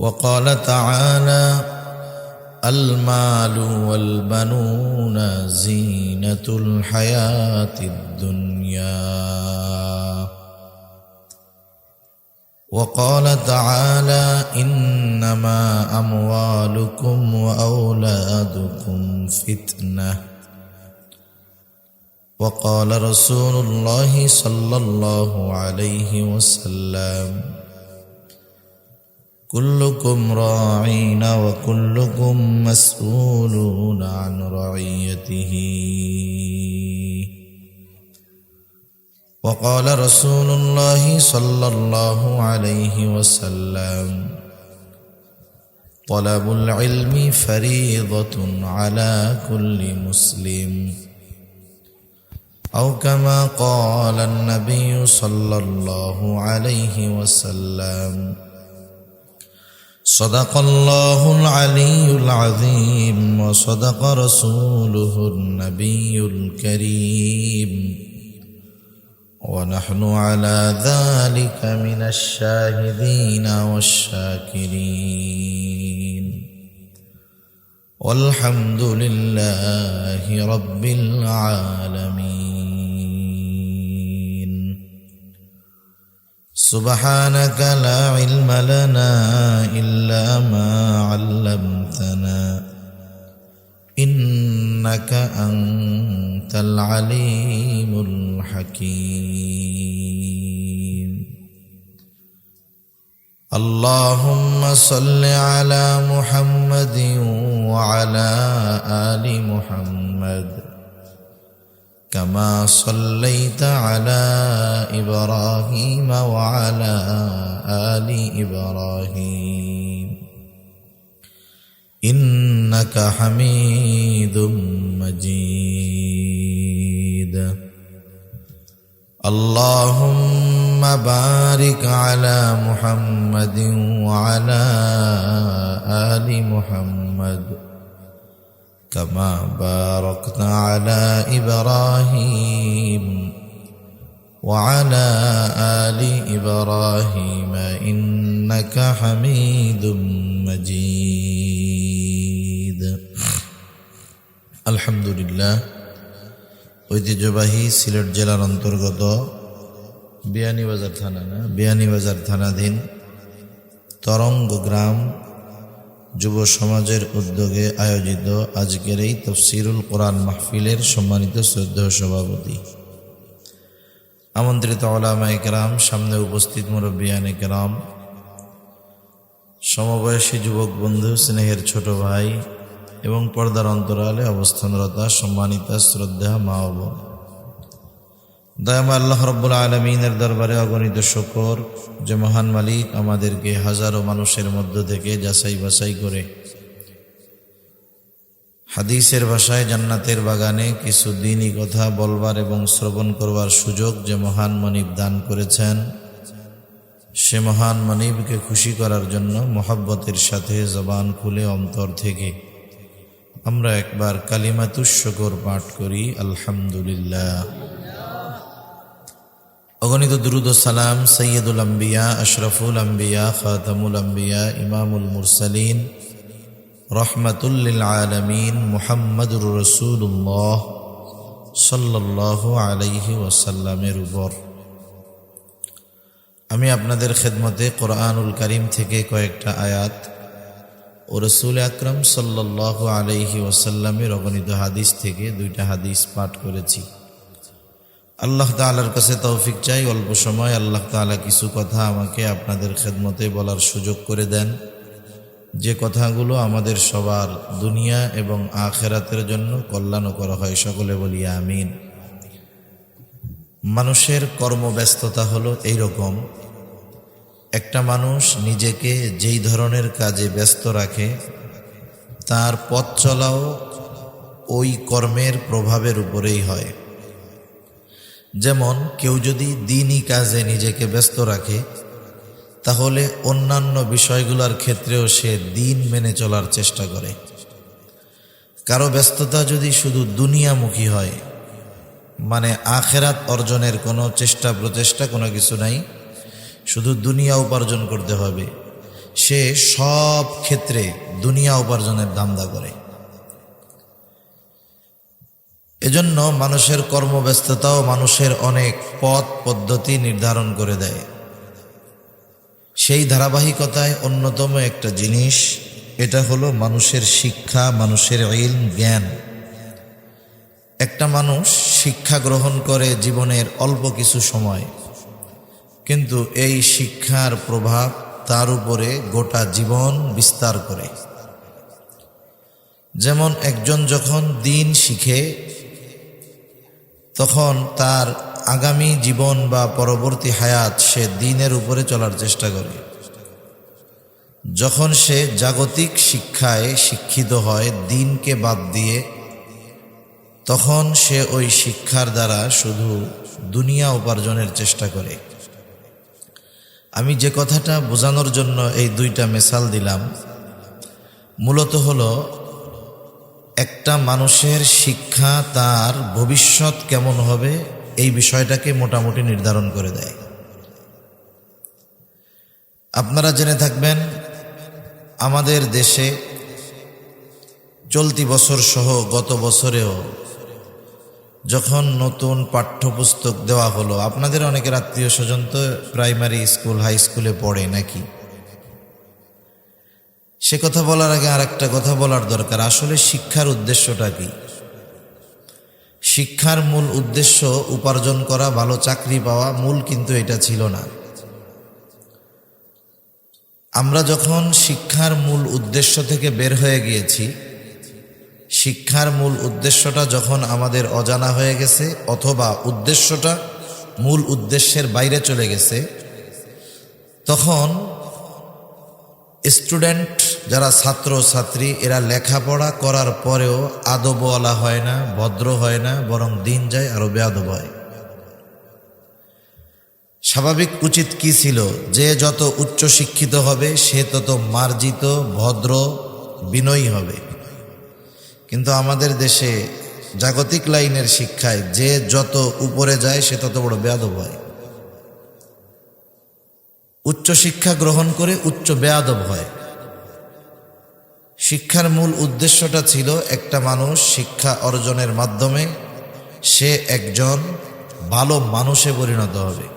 وقال تعالى: المال والبنون زينة الحياة الدنيا. وقال تعالى: إنما أموالكم وأولادكم فتنة. وقال رسول الله صلى الله عليه وسلم: كلكم راعين وكلكم مسؤولون عن رعيته. وقال رسول الله صلى الله عليه وسلم: طلب العلم فريضة على كل مسلم، أو كما قال النبي صلى الله عليه وسلم. صدق الله العلي العظيم وصدق رسوله النبي الكريم، ونحن على ذلك من الشاهدين والشاكرين، والحمد لله رب العالمين. سبحانك لا علم لنا إلا ما علمتنا، إنك أنت العليم الحكيم. اللهم صل على محمد وعلى آل محمد كما صليت على إبراهيم وعلى آل إبراهيم إنك حميد مجيد. اللهم بارك على محمد وعلى آل محمد كما باركت على إبراهيم وعلى آل إبراهيم إنك حميد مجيد. الحمد لله। ঐতিহ্যবাহী সিলেট জেলার অন্তর্গত বিয়ানীবাজার থানাধীন তরঙ্গ গ্রাম যুব সমাজের উদ্যোগে আয়োজিত আজকের এই তাফসীরুল কোরআন মাহফিলের সম্মানিত শ্রদ্ধেয় সভাপতি, আমন্ত্রিত উলামায়ে কেরাম, সামনে উপস্থিত মুরব্বিয়ানে কেরাম, সমবয়সী যুবক বন্ধু, স্নেহের ছোট ভাই এবং পর্দার অন্তরালে অবস্থানরতা সম্মানিতা শ্রদ্ধা মা ও বোন, দয়াময় আল্লাহ রাব্বুল আলামিনের দরবারে অগণিত শুকর যে মহান মালিক আমাদেরকে হাজারো মানুষের মধ্য থেকে যাচাই বাছাই করে হাদিসের ভাষায় জান্নাতের বাগানে কিছু দ্বীনি কথা বলবার এবং শ্রবণ করবার সুযোগ যে মহান মনিব দান করেছেন, সে মহান মনিবকে খুশি করার জন্য মহব্বতের সাথে জবান খুলে অন্তর থেকে আমরা একবার কালিমাতুশ শুকর পাঠ করি, আলহামদুলিল্লাহ। অগণিত দুরুদ ও সালাম সৈয়দুল আম্বিয়া, আশরাফুল আম্বিয়া, খাতামুল আম্বিয়া, ইমামুল মুরসালিন, রহমাতুল লিল আলামিন মুহাম্মাদুর রাসূলুল্লাহ সাল্লাল্লাহু আলাইহি ওয়াসাল্লামের উপর। আমি আপনাদের খেদমতে কোরআনুল কারীম থেকে কয়েকটা আয়াত ও রাসূল আকরাম সাল্লাল্লাহু আলাইহি ওয়াসাল্লামের অগণিত হাদিস থেকে দুইটা হাদিস পাঠ করেছি। আল্লাহ তাআলার কাছে তৌফিক চাই, অল্প সময় আল্লাহ তাআলা কিছু কথা আমাকে আপনাদের খেদমতে বলার সুযোগ করে দেন, যে কথাগুলো আমাদের সবার দুনিয়া এবং আখিরাতের জন্য কল্যাণকর হয়। সকলে বলি আমিন। মানুষের কর্মব্যস্ততা হলো এইরকম, একটা মানুষ নিজেকে যেই ধরনের কাজে ব্যস্ত রাখে তার পথ চলাও ওই কর্মের প্রভাবের উপরেই হয়। যেমন কেউ যদি দ্বীনি কাজে নিজেকে ব্যস্ত রাখে তাহলে অন্যান্য বিষয়গুলোর ক্ষেত্রেও সে দ্বীন মেনে চলার চেষ্টা করে। কারো ব্যস্ততা যদি শুধু দুনিয়ামুখী হয়, মানে আখেরাত অর্জনের কোনো চেষ্টা প্রচেষ্টা কোনো কিছু নাই, শুধু দুনিয়া উপার্জন করতে হবে, সে সব ক্ষেত্রে দুনিয়া উপার্জনের ধান্দা করে। এজন্য মানুষের কর্মব্যস্ততাও মানুষের অনেক পথ পদ্ধতি নির্ধারণ করে দেয়। সেই ধারাবাহিকতায় অন্যতম একটা জিনিস, এটা হলো মানুষের শিক্ষা, মানুষের ইলম, জ্ঞান। একটা মানুষ শিক্ষা গ্রহণ করে জীবনের অল্প কিছু সময়, কিন্তু এই শিক্ষার প্রভাব তার উপরে গোটা জীবন বিস্তার করে। যেমন একজন যখন দ্বীন শিখে, তখন তার আগামী জীবন বা পরবর্তী হায়াত সে দ্বীনের উপরে চলার চেষ্টা করে। যখন সে জাগতিক শিক্ষায় শিক্ষিত হয় দ্বীনকে বাদ দিয়ে, তখন সে ওই শিক্ষার দ্বারা শুধু দুনিয়া উপার্জনের চেষ্টা করে। আমি যে কথাটা বোঝানোর জন্য এই দুইটা মিসাল দিলাম, মূলত হলো একটা মানুষের শিক্ষা তার ভবিষ্যৎ কেমন হবে এই বিষয়টাকে মোটামুটি নির্ধারণ করে দেয়। আপনারা জেনে থাকবেন, আমাদের দেশে চলতি বছর সহ গত বছরেও যখন নতুন পাঠ্যপুস্তক দেওয়া হলো, আপনাদের অনেকের আত্মীয় স্বজন তো প্রাইমারি স্কুল, হাই স্কুলে পড়ে নাকি? সে কথা বলার আগে আর একটা কথা বলার দরকার। আসলে শিক্ষার উদ্দেশ্যটা কি? শিক্ষার মূল উদ্দেশ্য উপার্জন করা, ভালো চাকরি পাওয়া, মূল কিন্তু এটা ছিল না। আমরা যখন শিক্ষার মূল উদ্দেশ্য থেকে বের হয়ে গিয়েছি, শিক্ষার মূল উদ্দেশ্যটা যখন আমাদের অজানা হয়ে গেছে, অথবা উদ্দেশ্যটা মূল উদ্দেশ্যের বাইরে চলে গেছে, তখন স্টুডেন্ট যারা ছাত্র ছাত্রী, এরা লেখাপড়া করার পরেও আদবওয়ালা হয় না, ভদ্র হয় না, বরং দিন যায় আরো বেয়াদব হয়। স্বাভাবিক উচিত কি ছিল? যে যত উচ্চ শিক্ষিত হবে সে তত মার্জিত, ভদ্র, বিনয়ী হবে। কিন্তু আমাদের দেশে জাগতিক লাইনের শিক্ষায় যে যত উপরে যায় সে তত বড় বেয়াদব হয়। উচ্চ শিক্ষা গ্রহণ করে উচ্চ বেয়াদব হয়। শিক্ষার মূল উদ্দেশ্যটা ছিল একটা মানুষ শিক্ষা অর্জনের মাধ্যমে সে একজন ভালো মানুষে পরিণত হবে।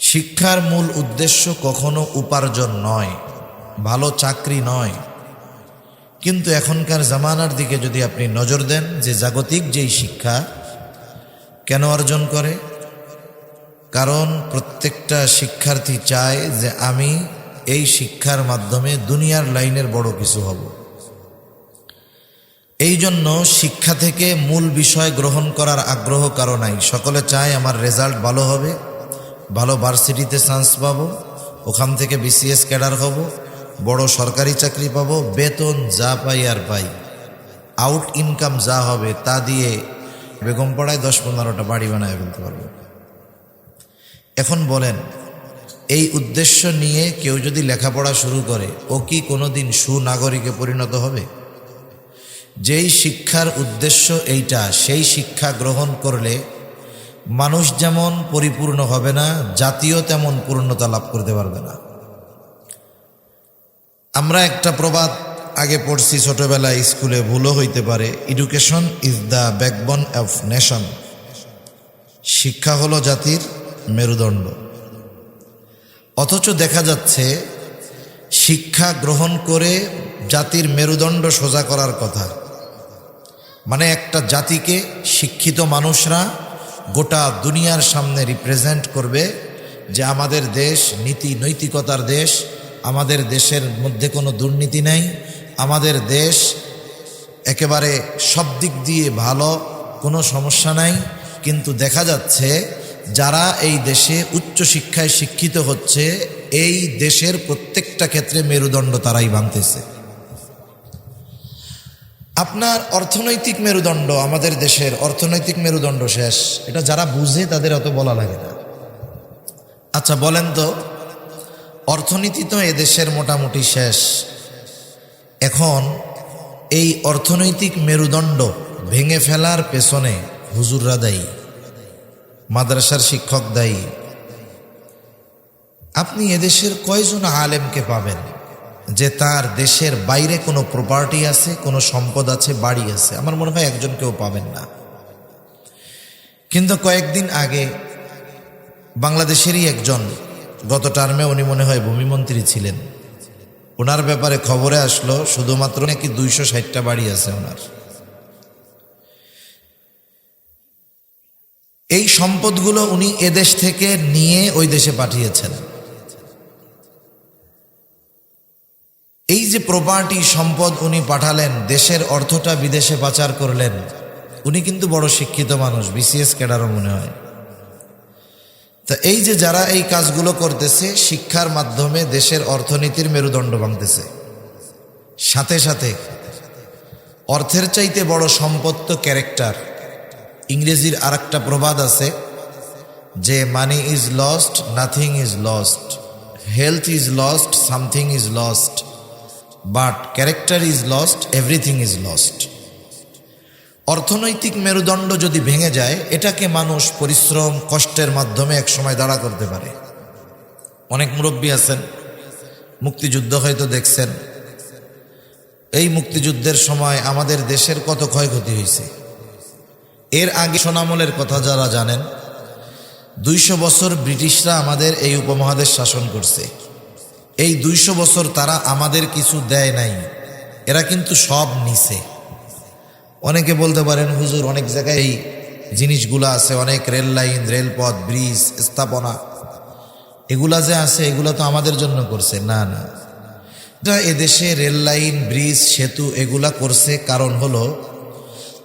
শিক্ষার মূল উদ্দেশ্য কখনো উপার্জন নয়, ভালো চাকরি নয়। কিন্তু এখনকার জামানার দিকে যদি আপনি নজর দেন, যে জাগতিক যেই শিক্ষা কেন অর্জন করে? কারণ প্রত্যেকটা শিক্ষার্থী চায় যে আমি এই শিক্ষার মাধ্যমে দুনিয়ার লাইনের বড় কিছু হব। এই জন্য শিক্ষা থেকে মূল বিষয় গ্রহণ করার আগ্রহ কারো নাই। সকলে চায় আমার রেজাল্ট ভালো হবে, ভালো ভার্সিটিতে চান্স পাবো, ওখান থেকে বিসিএস ক্যাডার হব, বড় সরকারি চাকরি পাবো, বেতন যা পাই আর পাই, আউট ইনকাম যা হবে তা দিয়ে বেগমপাড়ায় 10-15টা বাড়ি বানায় ফেলতে পারবো। এখন বলেন, এই উদ্দেশ্য নিয়ে কেউ যদি লেখাপড়া শুরু করে, ও কি কোনোদিন সুনাগরিকে পরিণত হবে? যেই শিক্ষার উদ্দেশ্য এইটা, সেই শিক্ষা গ্রহণ করলে মানুষ যেমন পরিপূর্ণ হবে না, জাতিও তেমন পূর্ণতা লাভ করতে পারবে না। আমরা একটা প্রবাদ আগে পড়ছি ছোটবেলায় স্কুলে, ভুলও হইতে পারে, education is the backbone of nation. শিক্ষা হলো জাতির মেরুদণ্ড। অথচ দেখা যাচ্ছে শিক্ষা গ্রহণ করে জাতির মেরুদণ্ড সোজা করার কথা। মানে একটা জাতিকে শিক্ষিত মানুষরা গোটা দুনিয়ার সামনে রিপ্রেজেন্ট করবে যে আমাদের দেশ নীতি নৈতিকতার দেশ, আমাদের দেশের মধ্যে কোনো দুর্নীতি নাই, আমাদের দেশ একেবারে সব দিক দিয়ে ভালো, কোনো সমস্যা নাই। কিন্তু দেখা যাচ্ছে যারা এই দেশে উচ্চ শিক্ষায় শিক্ষিত হচ্ছে, এই দেশের প্রত্যেকটা ক্ষেত্রে মেরুদণ্ড তারাই ভাঙতেছে। আপনার অর্থনৈতিক মেরুদণ্ড, আমাদের দেশের অর্থনৈতিক মেরুদণ্ড শেষ। এটা যারা বুঝে তাদের অত বলা লাগে না। আচ্ছা বলেন তো, অর্থনীতি তো এদেশের মোটামুটি শেষ। এখন এই অর্থনৈতিক মেরুদণ্ড ভেঙে ফেলার পেছনে হুজুররা দায়ী, মাদ্রাসার শিক্ষক দায়ী, আপনি এদেশের কয়জন আলেমকে পাবেন যে তার দেশের বাইরে কোনো প্রপার্টি আছে, কোনো সম্পদ আছে, বাড়ি আছে? আমার মনে হয় একজনকেও পাবেন না। কিন্তু কয়েকদিন আগে বাংলাদেশেরই একজন, গত টার্মে উনি মনে হয় ভূমিমন্ত্রী ছিলেন, ওনার ব্যাপারে খবরে আসলো শুধুমাত্র নাকি 260টা বাড়ি আছে ওনার। এই সম্পদগুলো উনি এদেশ থেকে নিয়ে ওই দেশে পাঠিয়েছেন। এই যে প্রপার্টি সম্পদ উনি পাঠালেন, দেশের অর্থটা বিদেশে পাচার করলেন। উনি কিন্তু বড় শিক্ষিত মানুষ, বিসিএস ক্যাডারও মনে হয়। তা এই যে যারা এই কাজগুলো করতেছে, শিক্ষার মাধ্যমে দেশের অর্থনীতির মেরুদণ্ড ভাঙতেছে। সাথে সাথে অর্থের চাইতে বড় সম্পদ তো ক্যারেক্টার। ইংরেজির আরেকটা প্রবাদ আছে যে money is lost, nothing is lost, health is lost, something is lost, but character is lost, everything is lost. অর্থনৈতিক মেরুদণ্ড যদি ভেঙে যায়, এটাকে মানুষ পরিশ্রম, কষ্টের মাধ্যমে একসময় দাঁড়া করতে পারে। অনেক মুরব্বী আছেন, মুক্তিযুদ্ধ হয়তো দেখছেন। এই মুক্তিযুদ্ধের সময় আমাদের দেশের কত ক্ষয়ক্ষতি হয়েছে। এর আগে সোনামলের কথা যারা জানেন, 200 বছর ব্রিটিশরা আমাদের এই উপমহাদেশ শাসন করছে। এই 200 বছর তারা আমাদের কিছু দেয় নাই, এরা কিন্তু সব নিছে। অনেকে বলতে পারেন হুজুর অনেক জায়গায় এই জিনিসগুলো আছে, অনেক রেল লাইন, রেলপথ, ব্রিজ, স্থাপনা, এগুলা যে আছে এগুলো তো আমাদের জন্য করছে। না না, এদেশে রেল লাইন, ব্রিজ, সেতু এগুলা করছে কারণ হলো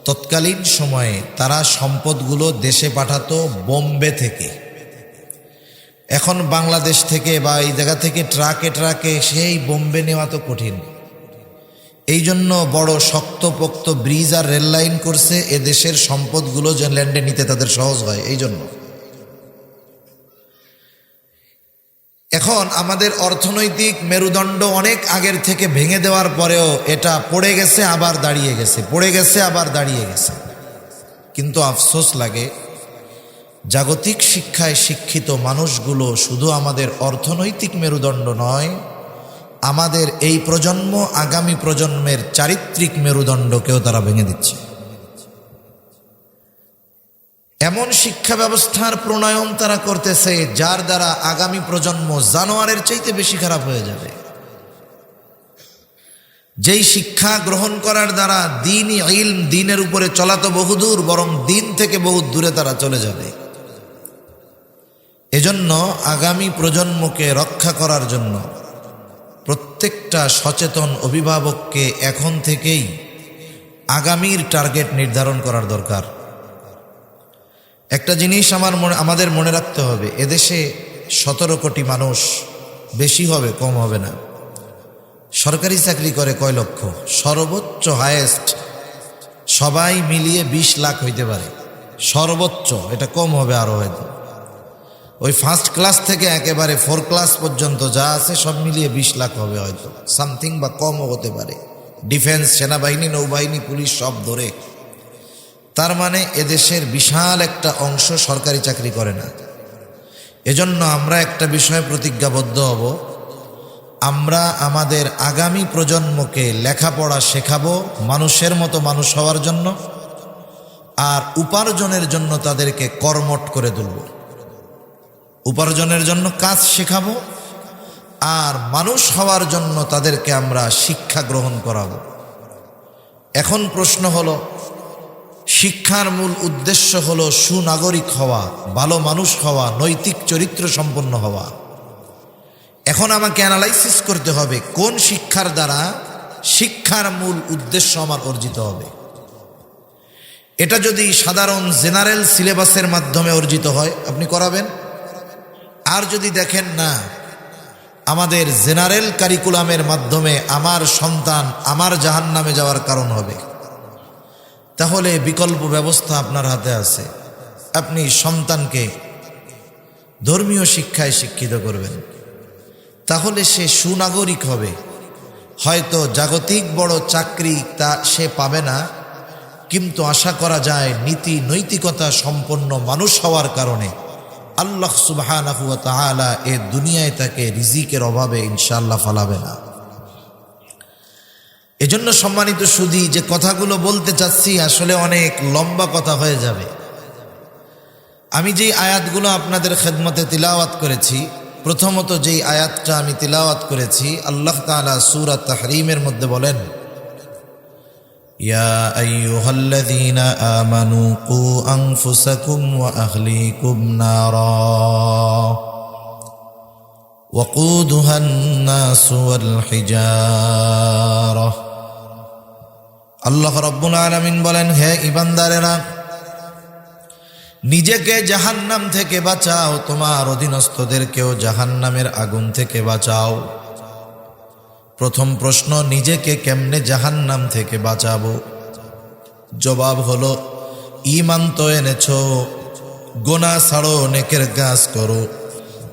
তৎকালীন সময়ে তারা সম্পদগুলো দেশে পাঠাতো বোম্বে থেকে। এখন বাংলাদেশ থেকে বা এই জায়গা থেকে ট্রাকে ট্রাকে সেই বোম্বে নেওয়া তো কঠিন। এই জন্য বড় শক্তপোক্ত ব্রিজ আর রেল লাইন করছে, এদেশের সম্পদগুলো যে ল্যান্ডে নিতে তাদের সহজ হয়। এই জন্য এখন আমাদের অর্থনৈতিক মেরুদণ্ড অনেক আগের থেকে ভেঙে দেওয়ার পরেও এটা পড়ে গেছে, আবার দাঁড়িয়ে গেছে, পড়ে গেছে, আবার দাঁড়িয়ে গেছে। কিন্তু আফসোস লাগে, জাগতিক শিক্ষায় শিক্ষিত মানুষগুলো শুধু আমাদের অর্থনৈতিক মেরুদণ্ড নয়, আমাদের এই প্রজন্ম, আগামী প্রজন্মের চারিত্রিক মেরুদণ্ডকেও তারা ভেঙে দিচ্ছে। এমন শিক্ষা ব্যবস্থার প্রণয়ন তারা করতেছে যার দ্বারা আগামী প্রজন্ম জানোয়ারের চাইতে বেশি খারাপ হয়ে যাবে। যেই শিক্ষা গ্রহণ করার দ্বারা দ্বীনি ইলম, দ্বীনের উপরে চলা তো বহুদূর, বরং দ্বীন থেকে বহু দূরে তারা চলে যাবে। এজন্য আগামী প্রজন্মকে রক্ষা করার জন্য প্রত্যেকটা সচেতন অভিভাবককে এখন থেকেই আগামীর টার্গেট নির্ধারণ করার দরকার। একটা জিনিস আমাদের মনে রাখতে হবে, এদেশে 17 কোটি মানুষ, বেশি হবে কম হবে না। সরকারি চাকরি করে কয় লক্ষ? সর্বোচ্চ হায়েস্ট সবাই মিলিয়ে 20 লাখ হইতে পারে সর্বোচ্চ, এটা কম হবে আরো হয়তো। ওই ফার্স্ট ক্লাস থেকে একেবারে 4 ক্লাস পর্যন্ত যা আছে সব মিলিয়ে 20 লাখ হবে হয়তো, সামথিং বা কমও হতে পারে। ডিফেন্স, সেনাবাহিনী, নৌবাহিনী, পুলিশ সব ধরে। তার মানে এদেশের বিশাল একটা অংশ সরকারি চাকরি করে না। এজন্য আমরা একটা বিষয়ে প্রতিজ্ঞাবদ্ধ হব, আমরা আমাদের আগামী প্রজন্মকে লেখাপড়া শেখাবো মানুষের মতো মানুষ হওয়ার জন্য, আর উপার্জনের জন্য তাদেরকে কর্মঠ করে তুলব। উপার্জনের জন্য কাজ শেখাবো, আর মানুষ হওয়ার জন্য তাদেরকে আমরা শিক্ষা গ্রহণ করাবো। এখন প্রশ্ন হলো, শিক্ষার মূল উদ্দেশ্য হলো সুনাগরিক হওয়া, ভালো মানুষ হওয়া, নৈতিক চরিত্র সম্পন্ন হওয়া। এখন আমাকে অ্যানালাইসিস করতে হবে কোন শিক্ষার দ্বারা শিক্ষার মূল উদ্দেশ্য আমার অর্জিত হবে। এটা যদি সাধারণ জেনারেল সিলেবাসের মাধ্যমে অর্জিত হয় আপনি করাবেন, আর যদি দেখেন না আমাদের জেনারেল কারিকুলামের মাধ্যমে আমার সন্তান আমার জাহান্নামে যাওয়ার কারণ হবে, তাহলে বিকল্প ব্যবস্থা আপনার হাতে আছে। আপনি সন্তানকে ধর্মীয় শিক্ষায় শিক্ষিত করবেন, তাহলে সে সুনাগরিক হবে। হয়তো জাগতিক বড় চাকরি তা সে পাবে না, কিন্তু আশা করা যায় নীতি নৈতিকতা সম্পন্ন মানুষ হওয়ার কারণে আল্লাহ সুবহানাহু ওয়া তাআলা এই দুনিয়ায় তাকে রিজিকের অভাবে ইনশাআল্লাহ ফালাবে না। এজন্য সম্মানিত সুধী, যে কথাগুলো বলতে চাচ্ছি আসলে অনেক লম্বা কথা হয়ে যাবে। আমি যেই আয়াতগুলো আপনাদের খেদমতে তিলাওয়াত করেছি, প্রথমত যেই আয়াতটা আমি তিলাওয়াত করেছি, আল্লাহ তাআলা সূরা তাহরিমের মধ্যে বলেন, ইয়া আইয়ুহাল্লাযীনা আমানু কু আনফুসাকুম ওয়া আহলিকুম নারা ওয়াকুদুহান নাসু ওয়াল হিজারা। আল্লাহ রাব্বুল আলামিন বলেন, হে ঈমানদারেরা, নিজেকে জাহান্নাম থেকে বাঁচাও, তোমার অধীনস্থদেরকেও জাহান্নামের আগুন থেকে বাঁচাও। প্রথম প্রশ্ন, নিজেকে কেমনে জাহান্নাম থেকে বাঁচাবো? জবাব হলো, ঈমান তো এনেছো, গুনাহ ছাড়ো, নেকের কাজ করো,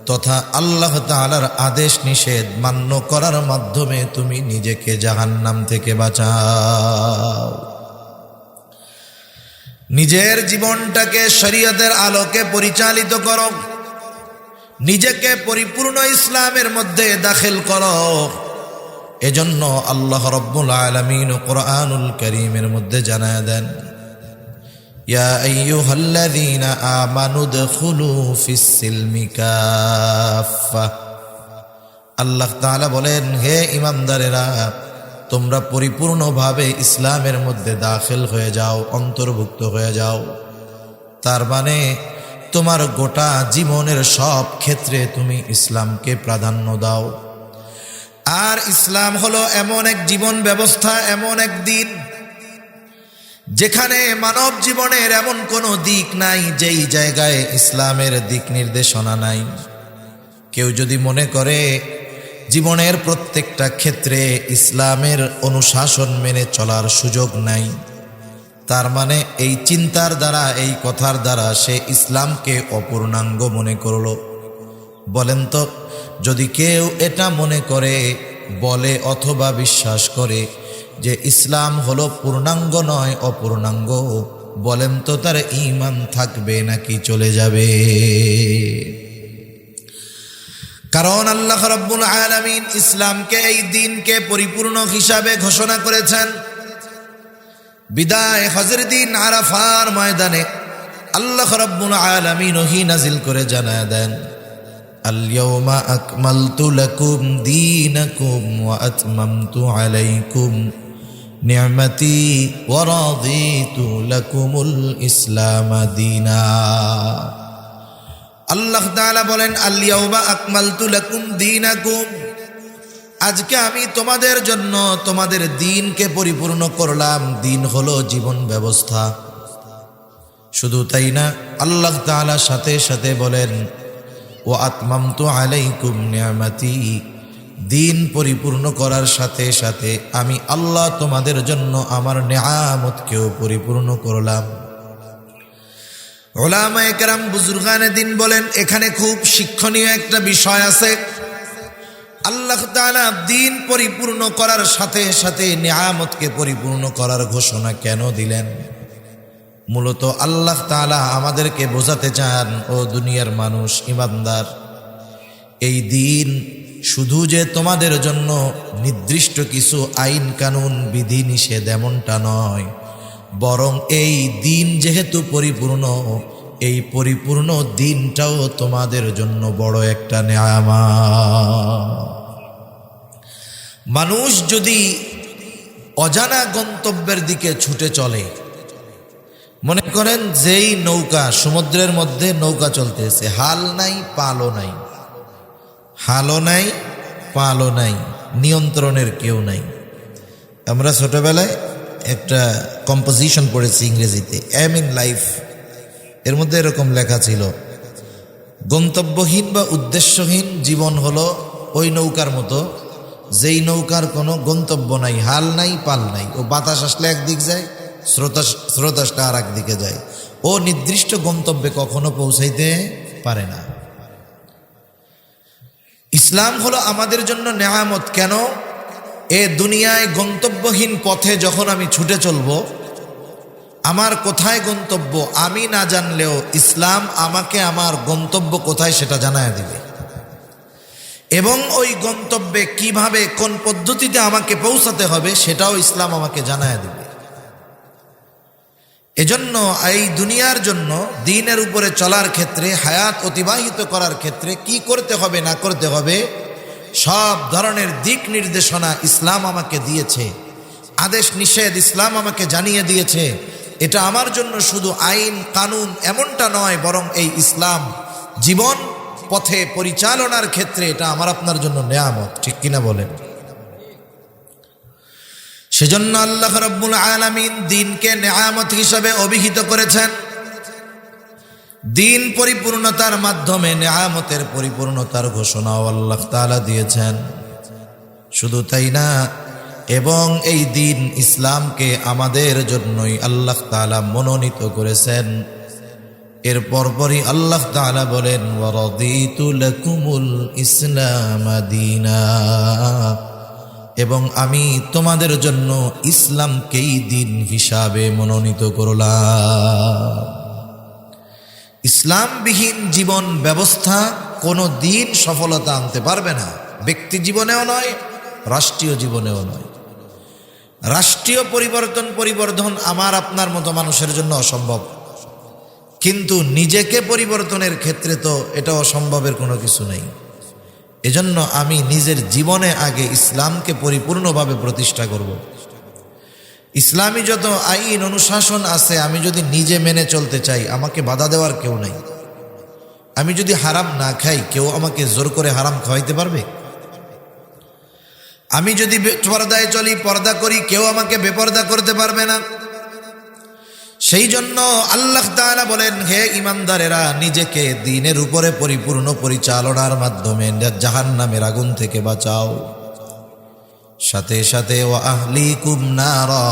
তথা আল্লাহ তাআলার আদেশ নিষেধ মান্য করার মাধ্যমে তুমি নিজেকে জাহান্নাম থেকে বাঁচাও। নিজের জীবনটাকে শরীয়তের আলোকে পরিচালিত করো, নিজেকে পরিপূর্ণ ইসলামের মধ্যে দাখিল করো। এজন্য আল্লাহ রাব্বুল আলামিন কুরআনুল কারীমের মধ্যে জানায় দেন, ইয়া আইয়ুহাল্লাযীনা আমানু দুখুলু ফিস সিলমি কাফা। আল্লাহ তাআলা বলেন, হে ঈমানদারেরা, তোমরা পরিপূর্ণভাবে ইসলামের মধ্যে দাখিল হয়ে যাও, অন্তর্ভুক্ত হয়ে যাও। তার মানে তোমার গোটা জীবনের সব ক্ষেত্রে তুমি ইসলামকে প্রাধান্য দাও। আর ইসলাম হলো এমন এক জীবন ব্যবস্থা, এমন এক দিন যেখানে মানব জীবনের এমন কোনো দিক নাই যেই জায়গায় ইসলামের দিক নির্দেশনা নাই। কেউ যদি মনে করে জীবনের প্রত্যেকটা ক্ষেত্রে ইসলামের অনুশাসন মেনে চলার সুযোগ নাই, তার মানে এই চিন্তার দ্বারা, এই কথার দ্বারা সে ইসলামকে অপূর্ণাঙ্গ মনে করল। বলেন তো, যদি কেউ এটা মনে করে, বলে অথবা বিশ্বাস করে যে ইসলাম হলো পূর্ণাঙ্গ নয়, অপূর্ণাঙ্গ, বলেন তো তার ঈমান থাকবে নাকি চলে যাবে? কারণ আল্লাহ রাব্বুল আলামিন ইসলামকে, এই দিনকে পরিপূর্ণ হিসাবে ঘোষণা করেছেন। বিদায় হজের দিন আরাফার ময়দানে আল্লাহ রাব্বুল আলামিন ওহী নাজিল করে জানায় দেন, আল ইয়াউমা আকমালতু লাকুম দীনাকুম ওয়া আতমামতু আলাইকুম নি'মাতি ওয়া রাদিতু লাকুমুল ইসলাম দীনা। আল্লাহ তাআলা বলেন, আল ইয়াউমা আকমালতু লাকুম দীনাকুম, আজকে আমি তোমাদের জন্য তোমাদের দ্বীনকে পরিপূর্ণ করলাম। দ্বীন হলো জীবন ব্যবস্থা। শুধু তাই না, আল্লাহ তাআলা সাথে সাথে বলেন, ওয়া আতমামতু আলাইকুম নি'মাতি, দ্বীন পরিপূর্ণ করার সাথে সাথে আমি আল্লাহ তোমাদের জন্য আমার নেয়ামতকেও পরিপূর্ণ করলাম। উলামায়ে কেরাম, বুজুর্গানে দ্বীন বলেন, এখানে খুব শিক্ষণীয় একটা বিষয় আছে। আল্লাহ তাআলা দ্বীন পরিপূর্ণ করার সাথে সাথে নেয়ামতকে পরিপূর্ণ করার ঘোষণা কেন দিলেন? মূলত আল্লাহ তাআলা আমাদেরকে বোঝাতে চান, ও দুনিয়ার মানুষ, ঈমানদার, এই দ্বীন শুধু যে তোমাদের জন্য নির্দিষ্ট কিছু আইন কানুন বিধি নিষেধ এমনটা নয়, বরং এই দ্বীন যেহেতু পরিপূর্ণ, এই পরিপূর্ণ দ্বীনটাও তোমাদের জন্য বড় একটা নেয়ামত। মানুষ যদি অজানা গন্তব্যের দিকে ছুটে চলে, মনে করেন যেই নৌকা, সমুদ্রের মধ্যে নৌকা চলতেছে, হাল নাই পালও নাই, হালও নাই পালও নাই, নিয়ন্ত্রণের কেউ নাই। আমরা ছোটবেলায় একটা কম্পোজিশন পড়েছি ইংরেজিতে, এম ইন লাইফ, এর মধ্যে এরকম লেখা ছিল, গন্তব্যহীন বা উদ্দেশ্যহীন জীবন হলো ওই নৌকার মতো, যেই নৌকার কোনো গন্তব্য নাই, হাল নাই পাল নাই। ও বাতাস আসলে একদিক যায়, স্রোত আসলে আর একদিকে যায়, ও নির্দিষ্ট গন্তব্যে কখনো পৌঁছাইতে পারে না। ইসলাম হলো আমাদের জন্য নেয়ামত। কেন? এ দুনিয়ায় গন্তব্যহীন পথে যখন আমি ছুটে চলবো, আমার কোথায় গন্তব্য আমি না জানলেও ইসলাম আমাকে আমার গন্তব্য কোথায় সেটা জানায় দিবে, এবং ওই গন্তব্যে কিভাবে কোন পদ্ধতিতে আমাকে পৌঁছাতে হবে সেটাও ইসলাম আমাকে জানায় দিবে। এজন্য এই দুনিয়ার জন্য দ্বীনের উপরে চলার ক্ষেত্রে, হায়াত অতিবাহিত করার ক্ষেত্রে কি করতে হবে না করতে হবে সব ধরনের দিক নির্দেশনা ইসলাম আমাকে দিয়েছে, আদেশ নিষেধ ইসলাম আমাকে জানিয়ে দিয়েছে। এটা আমার জন্য শুধু আইন কানুন এমনটা নয়, বরং এই ইসলাম জীবন পথে পরিচালনার ক্ষেত্রে এটা আমার আপনার জন্য নেয়ামত, ঠিক কিনা বলেন? সেজন্য আল্লাহ রাব্বুল আলামিন দ্বীনকে নেয়ামত হিসাবে অভিহিত করেছেন। দ্বীন পরিপূর্ণতার মাধ্যমে নেয়ামতের পরিপূর্ণতার ঘোষণাও আল্লাহ তাআলা দিয়েছেন। শুধু তাই না, এবং এই দ্বীন ইসলামকে আমাদের জন্যই আল্লাহ তাআলা মনোনীত করেছেন। এর পরপরই আল্লাহ তাআলা বলেন, ওয়ারাদিতু লাকুমুল ইসলাম দীনা, এবং আমি তোমাদের জন্য ইসলামকেই দ্বীন হিসাবে মনোনীত করলাম। ইসলামবিহীন জীবন ব্যবস্থা কোনো দিন সফলতা আনতে পারবে না, ব্যক্তি জীবনেও নয়, রাষ্ট্রীয় জীবনেও নয়। রাষ্ট্রীয় পরিবর্তন আমার আপনার মতো মানুষের জন্য অসম্ভব, কিন্তু নিজেকে পরিবর্তনের ক্ষেত্রে তো এটা অসম্ভবের কোনো কিছু নেই। এজন্য আমি নিজের জীবনে আগে ইসলামকে পরিপূর্ণভাবে প্রতিষ্ঠা করব। ইসলামী যত আইন অনুশাসন আছে আমি যদি নিজে মেনে চলতে চাই, আমাকে বাধা দেওয়ার কেউ নাই। আমি যদি হারাম না খাই, কেউ আমাকে জোর করে হারাম খাওয়াইতে পারবে? আমি যদি পর্দায় চলি, পর্দা করি, কেউ আমাকে বেপর্দা করতে পারবে না। সেই জন্য আল্লাহ তাআলা বলেন, হে ঈমানদারেরা, নিজেকে দ্বীনের উপরে পরিপূর্ণ পরিচালনার মাধ্যমে জাহান্নামের আগুন থেকে বাঁচাও। সাথে সাথে ওয়া আহলিকুম নারা,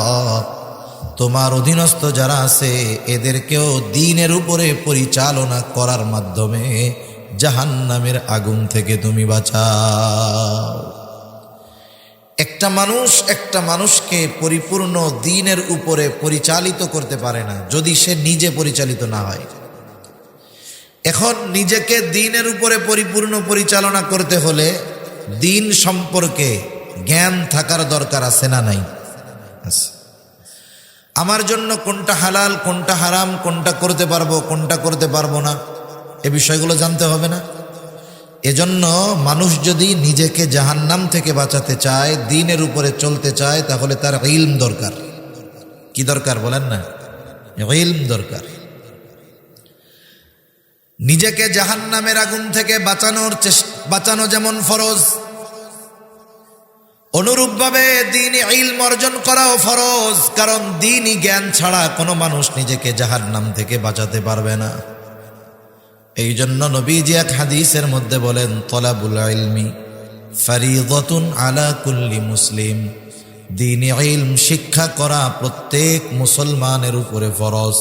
তোমার অধীনস্থ যারা আছে এদেরকেও দ্বীনের উপরে পরিচালনা করার মাধ্যমে জাহান্নামের আগুন থেকে তুমি বাঁচাও। একটা মানুষকে পরিপূর্ণ দ্বীনের উপরে পরিচালিত করতে পারে না যদি সে নিজে পরিচালিত না হয়। এখন নিজেকে দ্বীনের উপরে পরিপূর্ণ পরিচালনা করতে হলে দ্বীন সম্পর্কে জ্ঞান থাকার দরকার আছে না নাই? আছে। আমার জন্য কোনটা হালাল, কোনটা হারাম, কোনটা করতে পারবো, কোনটা করতে পারবো না, এ বিষয়গুলো জানতে হবে না? এজন্য মানুষ যদি নিজেকে জাহান্নাম থেকে বাঁচাতে চায়, দ্বীনের উপরে চলতে চায়, তাহলে তার ইলম দরকার। কি দরকার বলেন না? ইলম দরকার। নিজেকে জাহান্নামের আগুন থেকে বাঁচানো যেমন ফরজ, অনুরূপভাবে দ্বীনি ইলম অর্জন করাও ফরজ। কারণ দ্বীনি জ্ঞান ছাড়া কোনো মানুষ নিজেকে জাহান্নাম থেকে বাঁচাতে পারবে না। এই জন্য নবীজি এক হাদিসের মধ্যে বলেন, তলাবুল ইলমি ফারিদাতুন আলা কুল্লি মুসলিম, দ্বীনি ইলম শিক্ষা করা প্রত্যেক মুসলমানের উপরে ফরজ।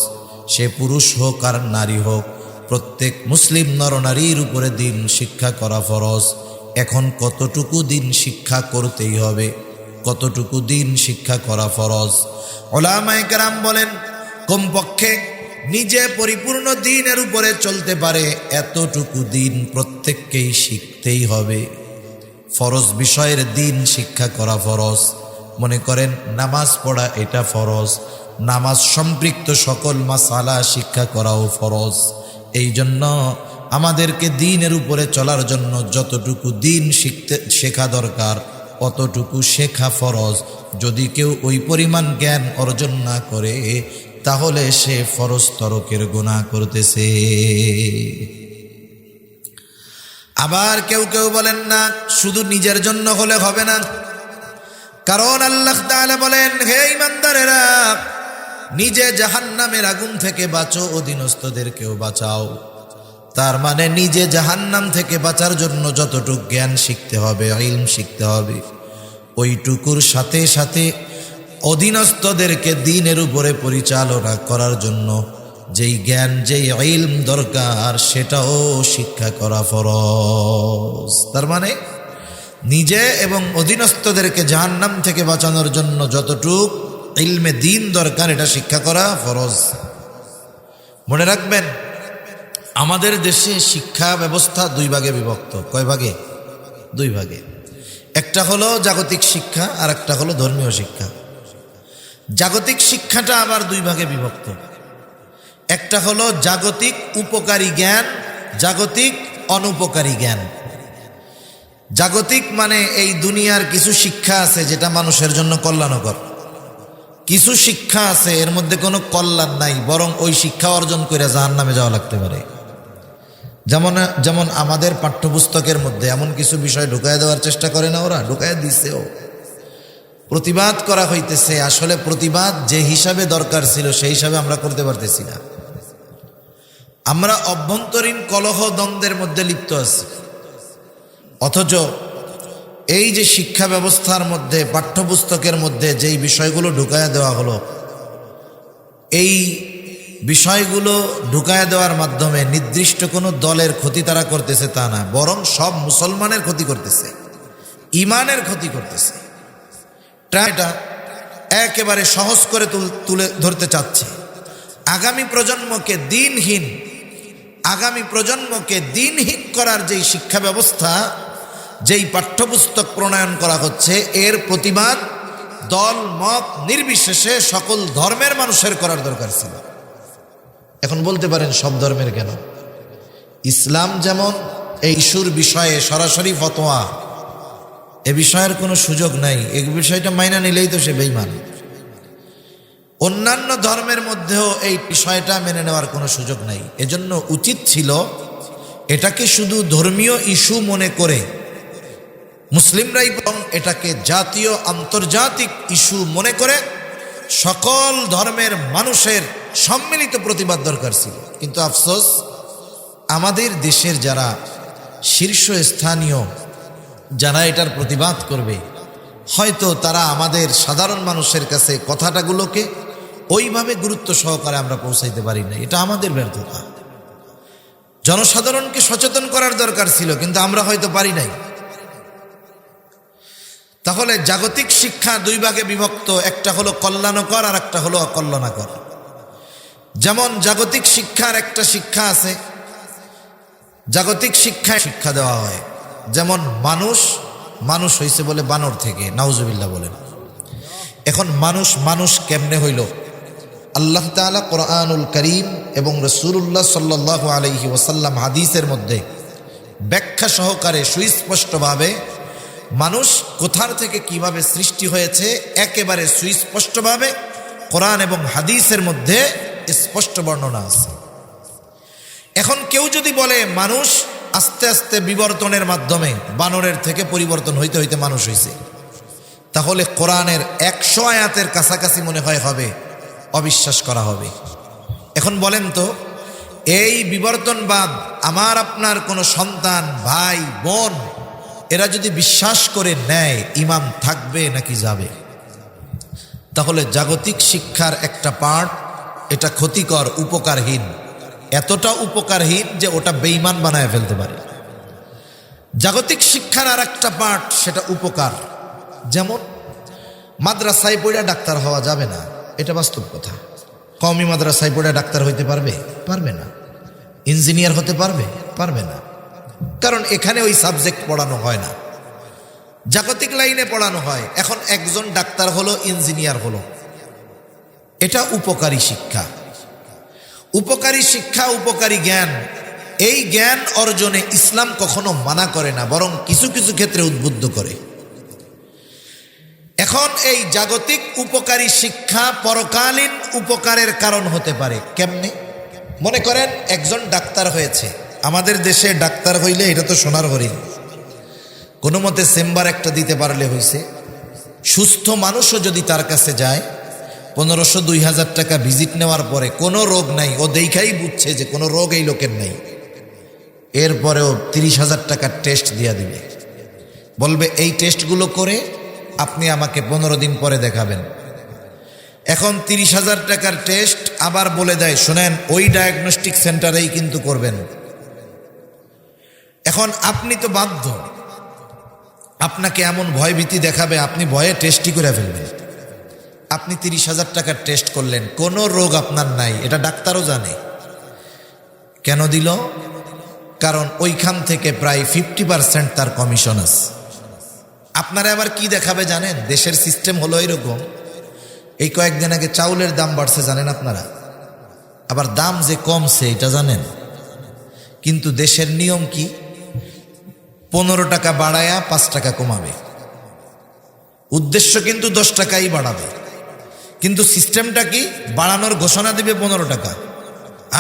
সে পুরুষ হোক আর নারী হোক, প্রত্যেক মুসলিম নরনারীর উপরে দ্বীন শিক্ষা করা ফরজ। এখন কতটুকু দ্বীন শিক্ষা করতেই হবে, কতটুকু দ্বীন শিক্ষা করা ফরজ? উলামায়ে কেরাম বলেন, কমপক্ষে নিজে পরিপূর্ণ দ্বীনের উপরে চলতে পারে এতটুকু দ্বীন প্রত্যেককেই শিখতেই হবে। ফরজ বিষয়ের দ্বীন শিক্ষা করা ফরজ। মনে করেন নামাজ পড়া, এটা ফরজ। নামাজ সম্পৃক্ত সকল মাসালা শিক্ষা করাও ফরজ। এই জন্য আমাদেরকে দ্বীনের উপরে চলার জন্য যতটুকু দ্বীন শেখা দরকার অতটুকু শেখা ফরজ। যদি কেউ ওই পরিমাণ জ্ঞান অর্জন না করে তাহলে সে ফরজ তরকের গুনাহ করতেছে। আবার কেউ বলেন না শুধু নিজের জন্য হলে হবে না, কারণ আল্লাহ তাআলা বলেন, হে ঈমানদারেরা, নিজে জাহান্নামের আগুন থেকে বাঁচো, অধীনস্থদেরকেও বাঁচাও। তার মানে নিজে জাহান্নাম থেকে বাঁচার জন্য যতটুকু জ্ঞান শিখতে হবে, ইলম শিখতে হবে, ওইটুকুর সাথে সাথে অধীনস্থদেরকে দ্বীনের উপরে পরিচালনা করার জন্য যেই জ্ঞান, যেই ইলম দরকার সেটাও শিক্ষা করা ফরজ। তার মানে নিজে এবং অধীনস্থদেরকে জাহান্নাম থেকে বাঁচানোর জন্য যতটুক ইলমে দিন দরকার, এটা শিক্ষা করা ফরজ। মনে রাখবেন, আমাদের দেশে শিক্ষা ব্যবস্থা দুই ভাগে বিভক্ত। কয় ভাগে? দুই ভাগে। একটা হলো জাগতিক শিক্ষা আর একটা হলো ধর্মীয় শিক্ষা। জাগতিক শিক্ষাটা আবার দুই ভাগে বিভক্ত। একটা হলো জাগতিক উপকারী জ্ঞান, জাগতিক অনুপকারী জ্ঞান। জাগতিক মানে এই দুনিয়ার কিছু শিক্ষা আছে যেটা মানুষের জন্য কল্যাণকর, কিছু শিক্ষা আছে এর মধ্যে কোনো কল্যাণ নাই, বরং ওই শিক্ষা অর্জন করে জাহান্নামে যাওয়া লাগতে পারে। যেমন আমাদের পাঠ্যপুস্তকের মধ্যে এমন কিছু বিষয় ঢুকায় দেওয়ার চেষ্টা করে না, ওরা ঢুকায় দিছেও, প্রতিবাদ করা হইতেছে। আসলে প্রতিবাদ যে হিসাবে দরকার ছিল সেই হিসাবে আমরা করতে পারতেছি না। আমরা অভ্যন্তরীণ কলহ দ্বন্দ্বের মধ্যে লিপ্ত আছি, অথচ এই যে শিক্ষা ব্যবস্থার মধ্যে পাঠ্যপুস্তকের মধ্যে যেই বিষয়গুলো ঢুকায় দেওয়া হলো, এই বিষয়গুলো ঢুকায় দেওয়ার মাধ্যমে নির্দিষ্ট কোনো দলের ক্ষতি তারা করতেছে তা না, বরং সব মুসলমানের ক্ষতি করতেছে, ইমানের ক্ষতি করতেছে। এটা একেবারে সহজ করে তুলে ধরতে চাচ্ছে। আগামী প্রজন্মকে দিনহীন করার যেই শিক্ষা ব্যবস্থা, যেই পাঠ্যপুস্তক প্রণয়ন করা হচ্ছে, এর প্রতিবাদ দল মত নির্বিশেষে সকল ধর্মের মানুষের করার দরকার ছিল। এখন বলতে পারেন সব ধর্মের কেন? ইসলাম যেমন এই ইস্যুর বিষয়ে সরাসরি ফতোয়া, এ বিষয়ের কোনো সুযোগ নাই, এই বিষয়টা মাইনা নিলেই তো সে বেঈমান। অন্যান্য ধর্মের মধ্যেও এই বিষয়টা মেনে নেওয়ার কোনো সুযোগ নাই। এজন্য উচিত ছিল এটাকে শুধু ধর্মীয় ইস্যু মনে করে মুসলিমরাই, বরং এটাকে জাতীয় আন্তর্জাতিক ইস্যু মনে করে সকল ধর্মের মানুষের সম্মিলিত প্রতিবাদ দরকার ছিল। কিন্তু আফসোস, আমাদের দেশের যারা শীর্ষস্থানীয়, যারা এটার প্রতিবাদ করবে, হয়তো তারা আমাদের সাধারণ মানুষের কাছে কথাটাগুলোকে ওইভাবে গুরুত্ব সহকারে আমরা পৌঁছাইতে পারি না। এটা আমাদের ব্যর্থতা। জনসাধারণকে সচেতন করার দরকার ছিল, কিন্তু আমরা হয়তো পারি নাই। তাহলে জাগতিক শিক্ষা দুই ভাগে বিভক্ত, একটা হলো কল্যাণকর আর একটা হলো অকল্যাণকর। যেমন জাগতিক শিক্ষার একটা শিক্ষা আছে, জাগতিক শিক্ষায় শিক্ষা দেওয়া হয়, যেমন মানুষ হইছে বলে বানর থেকে, নাউজুবিল্লাহ বলেন। এখন মানুষ কেমনে হইল? আল্লাহ তাআলা কোরআনুল করিম এবং রাসূলুল্লাহ সাল্লাল্লাহু আলাইহি ওয়াসাল্লাম হাদিসের মধ্যে ব্যাখ্যা সহকারে সুস্পষ্টভাবে মানুষ কোথার থেকে কিভাবে সৃষ্টি হয়েছে একেবারে সুস্পষ্টভাবে কোরআন এবং হাদিসের মধ্যে স্পষ্ট বর্ণনা আছে। এখন কেউ যদি বলে মানুষ আস্তে আস্তে বিবর্তনের মাধ্যমে বানরের থেকে পরিবর্তন হইতে হইতে মানুষ হয়েছে, তাহলে কোরআনের 100 আয়াতের কাছাকাছি মনে হয় হবে অবিশ্বাস করা হবে। এখন বলেন তো, এই বিবর্তনবাদ আমার আপনার কোনো সন্তান, ভাই, বোন এরা যদি বিশ্বাস করে নেয়, ঈমান থাকবে নাকি যাবে? তাহলে জাগতিক শিক্ষার একটা পার্ট এটা ক্ষতিকর, উপকারহীন, এতটা উপকারহীন যে ওটা বেঈমান বানায় ফেলতে পারে। জাগতিক শিক্ষার আর একটা পার্ট সেটা উপকার। যেমন মাদ্রাসায় পড়ে ডাক্তার হওয়া যাবে না, এটা বাস্তব কথা। কওমি মাদ্রাসায় পড়ে ডাক্তার হইতে পারবে না। ইঞ্জিনিয়ার হতে পারবে না, কারণ এখানে ওই সাবজেক্ট পড়ানো হয় না, জাগতিক লাইনে পড়ানো হয়। এখন একজন ডাক্তার হলো, ইঞ্জিনিয়ার হলো, এটা উপকারী শিক্ষা। উপকারী জ্ঞান, এই জ্ঞান অর্জনে ইসলাম কখনো মানা করে না, বরং কিছু কিছু ক্ষেত্রে উদ্বুদ্ধ করে। এখন এই জাগতিক উপকারী শিক্ষা পরকালীন উপকারের কারণ হতে পারে। কেমনে? মনে করেন একজন ডাক্তার হয়েছে, আমাদের দেশে ডাক্তার হইলে এটা তো সোনার হরিণ, কোনো মতে চেম্বার একটা দিতে পারলে হইছে। সুস্থ মানুষও যদি তার কাছে যায়, 1500-2000 টাকা ভিজিট নেওয়ার পরে কোনো রোগ নাই, ও দেখাই বুঝছে যে কোনো রোগ এই লোকের নেই, এরপরেও 30,000 টাকার টেস্ট দিয়া দিবে, বলবে এই টেস্টগুলো করে আপনি আমাকে 15 দিন পরে দেখাবেন। এখন 30,000 টাকার টেস্ট আবার বলে দেয়, শোনেন ওই ডায়াগনস্টিক সেন্টারেই কিন্তু করবেন। এখন আপনি তো বাধ্য, আপনাকে এমন ভয়ভীতি দেখাবে, আপনি ভয়ে টেস্টই করে ফেলবেন। আপনি 30,000 টাকার টেস্ট করলেন, কোনো রোগ আপনার নাই, এটা ডাক্তারও জানে। কেন দিল? কারণ ওইখান থেকে প্রায় 50% তার কমিশন আছে। আপনারা আবার কি দেখাবে জানেন? দেশের সিস্টেম হলো এরকম, এই কয়েকদিন আগে চাউলের দাম বাড়ছে জানেন আপনারা, আবার দাম যে কমছে এটা জানেন। কিন্তু দেশের নিয়ম কি? 15 টাকা বাড়ায়া 5 টাকা কমাবে, উদ্দেশ্য কিন্তু 10 টাকাই বাড়াবে, কিন্তু সিস্টেমটা কি? বাড়ানোর ঘোষণা দিবে 15 টাকা,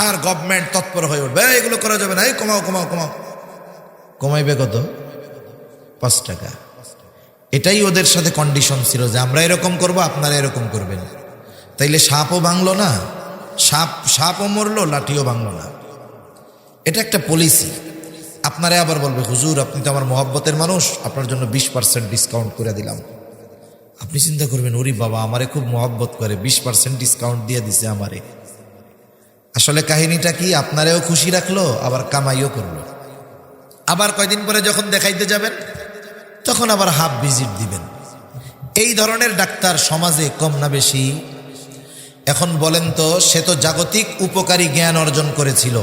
আর গভর্নমেন্ট তৎপর হয়ে উঠবে, এগুলো করা যাবে না, এই কমাও কমাও কমাও। কমাইবে কত? 5 টাকা। এটাই ওদের সাথে কন্ডিশন ছিল যে আমরা এরকম করব, আপনারা এরকম করবেন। তাইলে সাপও ভাঙলো না, সাপও মরলো, লাঠিও ভাঙলো না। এটা একটা পলিসি। আপনারা আবার বলবে, হুজুর আপনি তো আমার মহব্বতের মানুষ, আপনার জন্য 20% ডিসকাউন্ট করে দিলাম। আপনি চিন্তা করবেন, ওরে বাবা আমারে খুব মহব্বত করে, 20% ডিসকাউন্ট দিয়ে দিছে আমারে। আসলে কাহিনীটা কি? আপনারেও খুশি রাখলো, আবার কামাইও করলো। আবার কয়দিন পরে যখন দেখাইতে যাবেন তখন আবার হাফ ভিজিট দিবেন। এই ধরনের ডাক্তার সমাজে কম না বেশি? এখন বলেন তো, সে তো জাগতিক উপকারী জ্ঞান অর্জন করেছিল,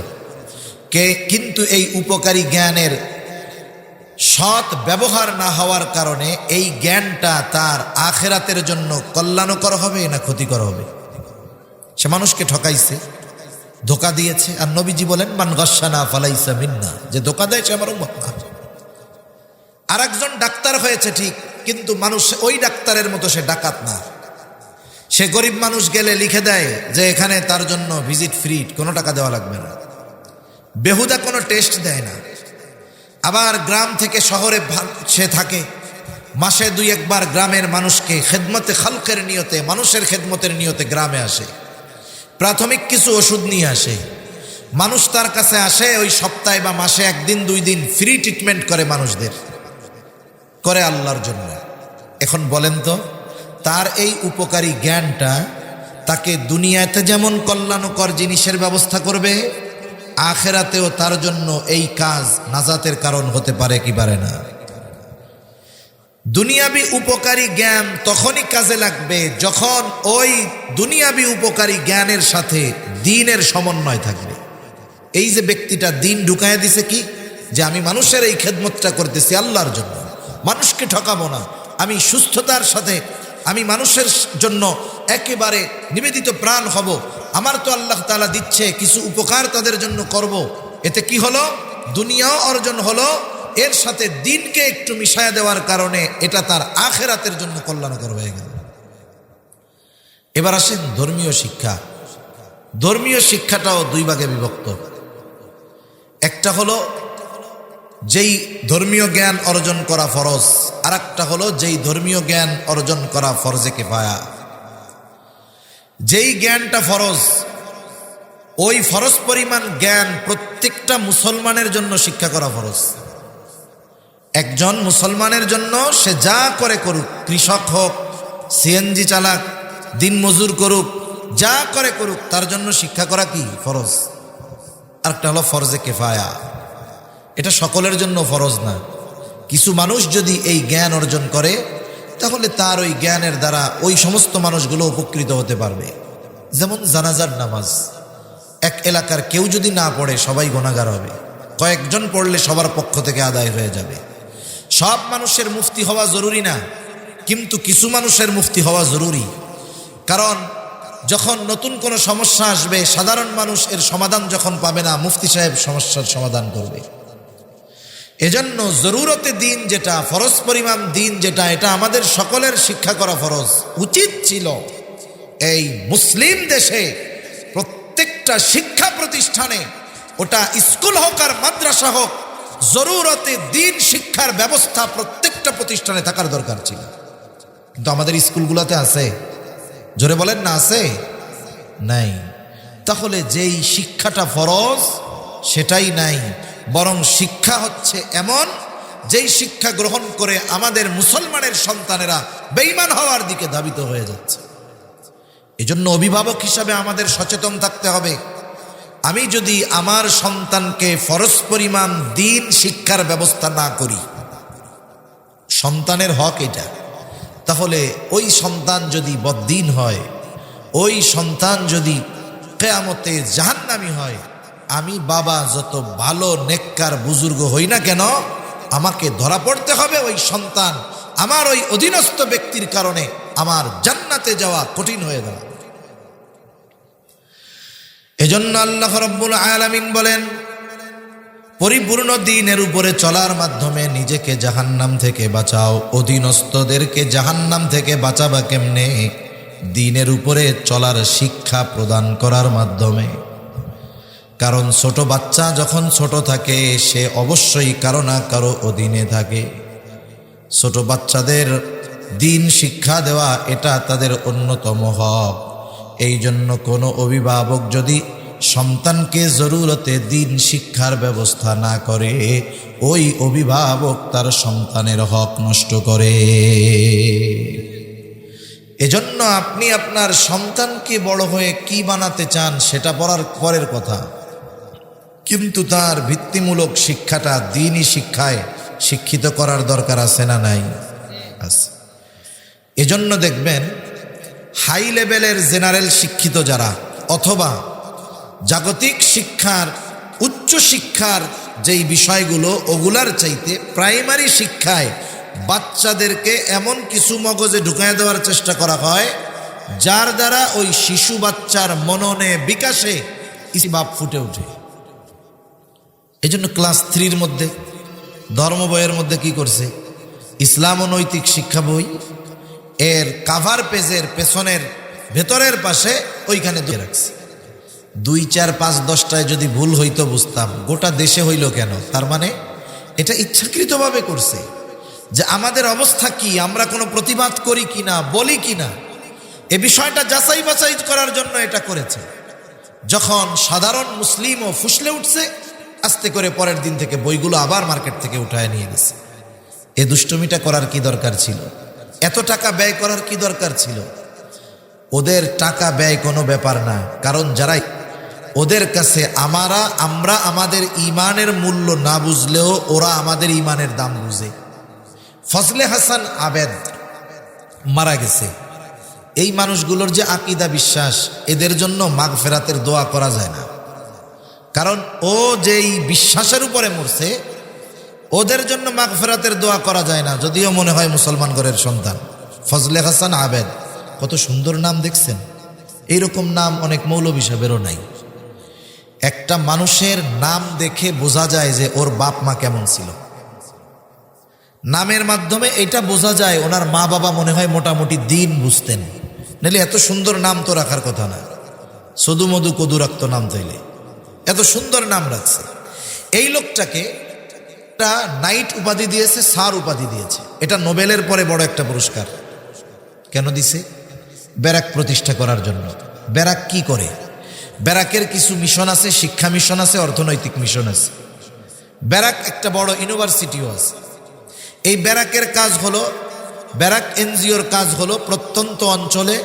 কিন্তু এই উপকারী জ্ঞানের সৎ ব্যবহার না হওয়ার কারণে এই জ্ঞানটা তার আখিরাতের জন্য কল্যাণকর হবে না ক্ষতিকর হবে? সে মানুষকে ঠকাইছে, ধোকা দিয়েছে। আর নবীজি বলেন, মান গাশশানা ফালাইসা মিন্না, যে ধোকা দেয় সে আমার উম্মত না। আর একজন ডাক্তার হয়েছে ঠিক, কিন্তু মানুষ ওই ডাক্তারের মতো সে ডাকাত না। সে গরিব মানুষ গেলে লিখে দেয় যে এখানে তার জন্য ভিজিট ফ্রি, কোনো টাকা দেওয়া লাগবে না, বেহুদা কোনো টেস্ট দেয় না। আবার গ্রাম থেকে শহরে সে থাকে, মাসে 2-1 বার গ্রামের মানুষকে খেদমতে খালকের নিয়তে, মানুষের খেদমতের নিয়তে গ্রামে আসে, প্রাথমিক কিছু ওষুধ নিয়ে আসে। মানুষ তার কাছে আসে, ওই সপ্তাহে বা মাসে 1 দিন 2 দিন ফ্রি ট্রিটমেন্ট করে মানুষদের, করে আল্লাহর জন্য। এখন বলেন তো, তার এই উপকারী জ্ঞানটা তাকে দুনিয়াতে যেমন কল্যাণকর জিনিসের ব্যবস্থা করবে, আখিরাতেও তার জন্য এই কাজ নাজাতের কারণ হতে পারে কি পারে না? দুনিয়াবি উপকারী জ্ঞান তখনই কাজে লাগবে যখন ওই দুনিয়াবি উপকারী জ্ঞানের সাথে দ্বীনের সমন্বয় থাকবে। এই যে ব্যক্তিটা দ্বীন ঢুকায় দিছে কি, যে আমি মানুষের এই খেদমতটা করতেছি আল্লাহর জন্য, মানুষকে ঠকাবো না, আমি সুস্থতার সাথে আমি মানুষের জন্য একেবারে নিবেদিত প্রাণ হব, আমার তো আল্লাহ তাআলা দিচ্ছে কিছু উপকার তাদের জন্য করব। এতে কি হলো? দুনিয়াও অর্জন হলো, এর সাথে দ্বীনকে একটু মিশায়া দেওয়ার কারণে এটা তার আখিরাতের জন্য কল্যাণকর হয়ে গেল। এবার আসেন ধর্মীয় শিক্ষা। ধর্মীয় শিক্ষাটাও 2 ভাগে বিভক্ত। একটা হলো যেই ধর্মীয় জ্ঞান অর্জন করা ফরজ, আর একটা হলো যেই ধর্মীয় জ্ঞান অর্জন করা ফরজে কিফায়া। যেই জ্ঞানটা ফরজ, ওই ফরজ পরিমাণ জ্ঞান প্রত্যেকটা মুসলমানের জন্য শিক্ষা করা ফরজ। একজন মুসলমানের জন্য সে যা করে করুক, কৃষক হোক, সিএনজি চালাক, দিনমজুর করুক, যা করে করুক, তার জন্য শিক্ষা করা কি ফরজ। আরেকটা হলো ফরজে কিফায়া, এটা সকলের জন্য ফরজ না। কিছু মানুষ যদি এই জ্ঞান অর্জন করে তাহলে তার ওই জ্ঞানের দ্বারা ওই সমস্ত মানুষগুলো উপকৃত হতে পারবে। যেমন জানাজার নামাজ, এক এলাকার কেউ যদি না পড়ে সবাই গুনাহগার হবে, কয়েকজন পড়লে সবার পক্ষ থেকে আদায় হয়ে যাবে। সব মানুষের মুফতি হওয়া জরুরি না, কিন্তু কিছু মানুষের মুফতি হওয়া জরুরি। কারণ যখন নতুন কোনো সমস্যা আসবে, সাধারণ মানুষ এর সমাধান যখন পাবে না, মুফতি সাহেব সমস্যার সমাধান করবে। এজন্য জরুরতে দিন যেটা, ফরজ পরিমাণ দিন যেটা, এটা আমাদের সকলের শিক্ষা করা ফরজ। উচিত ছিল এই মুসলিম দেশে প্রত্যেকটা শিক্ষা প্রতিষ্ঠানে, ওটা স্কুল হোক আর মাদ্রাসা হোক, জরুরতে দিন শিক্ষার ব্যবস্থা প্রত্যেকটা প্রতিষ্ঠানে থাকার দরকার ছিল। কিন্তু আমাদের স্কুলগুলোতে আছে? জোরে বলেন না, আছে? নাই। তাহলে যেই শিক্ষাটা ফরজ সেটাই নাই, বরং শিক্ষা হচ্ছে এমন যেই শিক্ষা গ্রহণ করে আমাদের মুসলমানের সন্তানেরা বেঈমান হওয়ার দিকে ধাবিত হয়ে যাচ্ছে। এজন্য অভিভাবক হিসাবে আমাদের সচেতন থাকতে হবে। আমি যদি আমার সন্তানকে ফরজ পরিমাণ দিন শিক্ষার ব্যবস্থা না করি, সন্তানের হক এটা, তাহলে ওই সন্তান যদি বদ্দিন হয়, ওই সন্তান যদি কিয়ামতে জাহান্নামী হয়, আমি বাবা যত ভালো নেককার বুজুর্গ হই না কেন, আমাকে ধরা পড়তে হবে ওই সন্তান আমার ওই অধীনস্থ ব্যক্তির কারণে আমার জান্নাতে যাওয়া কঠিন হয়ে গেল। এজন্য আল্লাহ রাব্বুল আলামিন বলেন, পরিপূর্ণ দ্বীনের উপরে চলার মাধ্যমে নিজেকে জাহান্নাম থেকে বাঁচাও। অধীনস্থদেরকে জাহান্নাম থেকে বাঁচাবা কেমনে? দ্বীনের উপরে চলার শিক্ষা প্রদান করার মাধ্যমে। কারণ ছোট বাচ্চা যখন ছোট থাকে সে অবশ্যই কারো না কারো অধীনে থাকে। ছোট বাচ্চাদের দ্বীন শিক্ষা দেওয়া এটা তাদের অন্যতম হক। এই জন্য কোনো অভিভাবক যদি সন্তানকে জরুরতে দ্বীন শিক্ষার ব্যবস্থা না করে, ওই অভিভাবক তার সন্তানের হক নষ্ট করে। এজন্য আপনি আপনার সন্তানকে বড় হয়ে কি বানাতে চান সেটা পরের কথা, কিন্তু তার ভিত্তিমূলক শিক্ষাটা দ্বীনি শিক্ষায় শিক্ষিত করার দরকার আছে না নাই? আছে। এজন্য দেখবেন হাই লেভেলের জেনারেল শিক্ষিত যারা অথবা জাগতিক শিক্ষার উচ্চ শিক্ষার যেই বিষয়গুলো ওগুলার চাইতে প্রাইমারি শিক্ষায় বাচ্চাদেরকে এমন কিছু মগজে ঢুকায় দেওয়ার চেষ্টা করা হয় যার দ্বারা ওই শিশু বাচ্চার মননে বিকাশে ভাব ফুটে ওঠে। এই জন্য ক্লাস 3-র মধ্যে ধর্ম বইয়ের মধ্যে কি করছে, ইসলাম ও নৈতিক শিক্ষা বই, এর কাভার পেজের পেছনের ভেতরের পাশে ওইখানে দিয়ে রাখছে। 2, 4, 5, 10টায় যদি ভুল হইতো বুঝতাম, গোটা দেশে হইল কেন? তার মানে এটা ইচ্ছাকৃতভাবে করছে যে আমাদের অবস্থা কি, আমরা কোনো প্রতিবাদ করি কিনা, বলি কিনা, এ বিষয়টা যাচাই বাছাই করার জন্য এটা করেছে। যখন সাধারণ মুসলিমও ফুসলে উঠছে, আস্তে করে পরের দিন থেকে বইগুলো আবার মার্কেট থেকে উঠায় নিয়ে গেছে। এ দুষ্টমিটা করার কি দরকার ছিল? এত টাকা ব্যয় করার কি দরকার ছিল? ওদের টাকা ব্যয় কোনো ব্যাপার না, কারণ যারাই ওদের কাছে আমরা আমাদের ইমানের মূল্য না বুঝলেও ওরা আমাদের ইমানের দাম বুঝে। ফজলে হাসান আবেদ মারা গেছে, এই মানুষগুলোর যে আকীদা বিশ্বাস, এদের জন্য মাগফিরাতের দোয়া করা যায় না, কারণ ও যেই বিশ্বাসের উপরে মরছে ওদের জন্য মাগফিরাতের দোয়া করা যায় না, যদিও মনে হয় মুসলমান ঘরের সন্তান। ফজলে হাসান আবেদ, কত সুন্দর নাম দেখছেন, এইরকম নাম অনেক মৌলভী সাহেবেরও নাই। একটা মানুষের নাম দেখে বোঝা যায় যে ওর বাপ মা কেমন ছিল। নামের মাধ্যমে এটা বোঝা যায় ওনার মা বাবা মনে হয় মোটামুটি দিন বুঝতেন, নাহলে এত সুন্দর নাম তো রাখার কথা না। সদু মধু কদু রাখত নাম তৈলে, এত সুন্দর নাম রাখছে। এই লোকটাকে একটা নাইট উপাধি দিয়েছে, স্যার উপাধি দিয়েছে। এটা নোবেলের পরে বড় একটা পুরস্কার। কেন দিছে? ব্যারাক প্রতিষ্ঠা করার জন্য। ব্যারাক কি করে? ব্যারাকের কিছু মিশন আছে, শিক্ষা মিশন আছে, অর্থনৈতিক মিশন আছে। ব্যারাক একটা বড় ইউনিভার্সিটিও আছে। এই ব্যারাকের কাজ হলো, ব্যারাক এনজিওর কাজ হলো প্রত্যন্ত অঞ্চলে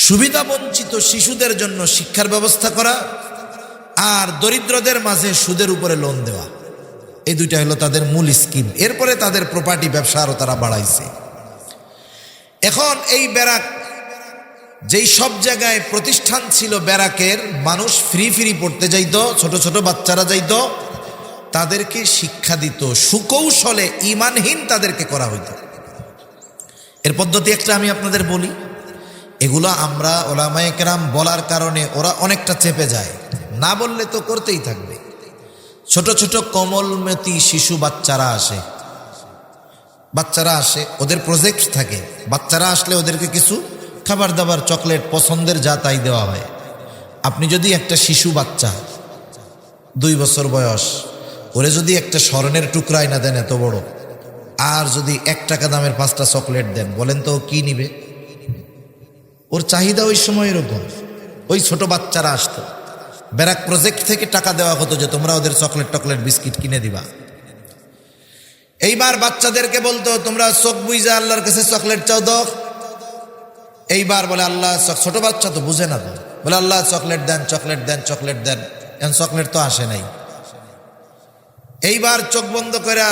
সুবিধা বঞ্চিত শিশুদের জন্য শিক্ষার ব্যবস্থা করা আর দরিদ্রদের মাঝে সুদের উপরে লোন দেওয়া। এই দুইটা হলো তাদের মূল স্কিম। এরপরে তাদের প্রপার্টি ব্যবসা আরও তারা বাড়াইছে। এখন এই ব্যারাক যেই সব জায়গায় প্রতিষ্ঠান ছিল ব্যারাকের, মানুষ ফ্রি পড়তে যাইতো, ছোট ছোট বাচ্চারা যাইতো, তাদেরকে শিক্ষা দিত, সুকৌশলে ঈমানহীন তাদেরকে করা হইতো। এর পদ্ধতি একটা আমি আপনাদের বলি, এগুলো আমরা ওলামায়ে কেরাম বলার কারণে ওরা অনেকটা চেপে যায়, না বললে তো করতেই থাকবে। ছোট ছোট কোমলমতি শিশু বাচ্চারা আসে, ওদের প্রজেক্ট থাকে। বাচ্চারা আসলে ওদেরকে কিছু খাবার দাবার, চকলেট, পছন্দের যা তাই দেওয়া হয়। আপনি যদি একটা শিশু বাচ্চা 2 বছর বয়স, ওরে যদি একটা স্বর্ণের টুকরা না দেন এত বড়, আর যদি 1 টাকা দামের 5টা চকলেট দেন, বলেন তো ও কি নিবে? ওর চাহিদা ওই সময় এরকম। ওই ছোট বাচ্চারা আসতো, ব্যারাক প্রজেক্ট থেকে টাকা দেওয়া হতো যে তোমরা ওদের চকলেট বিস্কিট কিনে দিবা। এইবার বাচ্চাদেরকে বলতো তোমরা চোখ বুইজা আল্লাহর কাছে চকলেট চাও দাও। এইবার বলে আল্লাহ, ছোট বাচ্চা তো বুঝে না, তো বলে আল্লাহ চকলেট দেন, এখন চকলেট তো আসে নাই। এইবার চোখ বন্ধ করে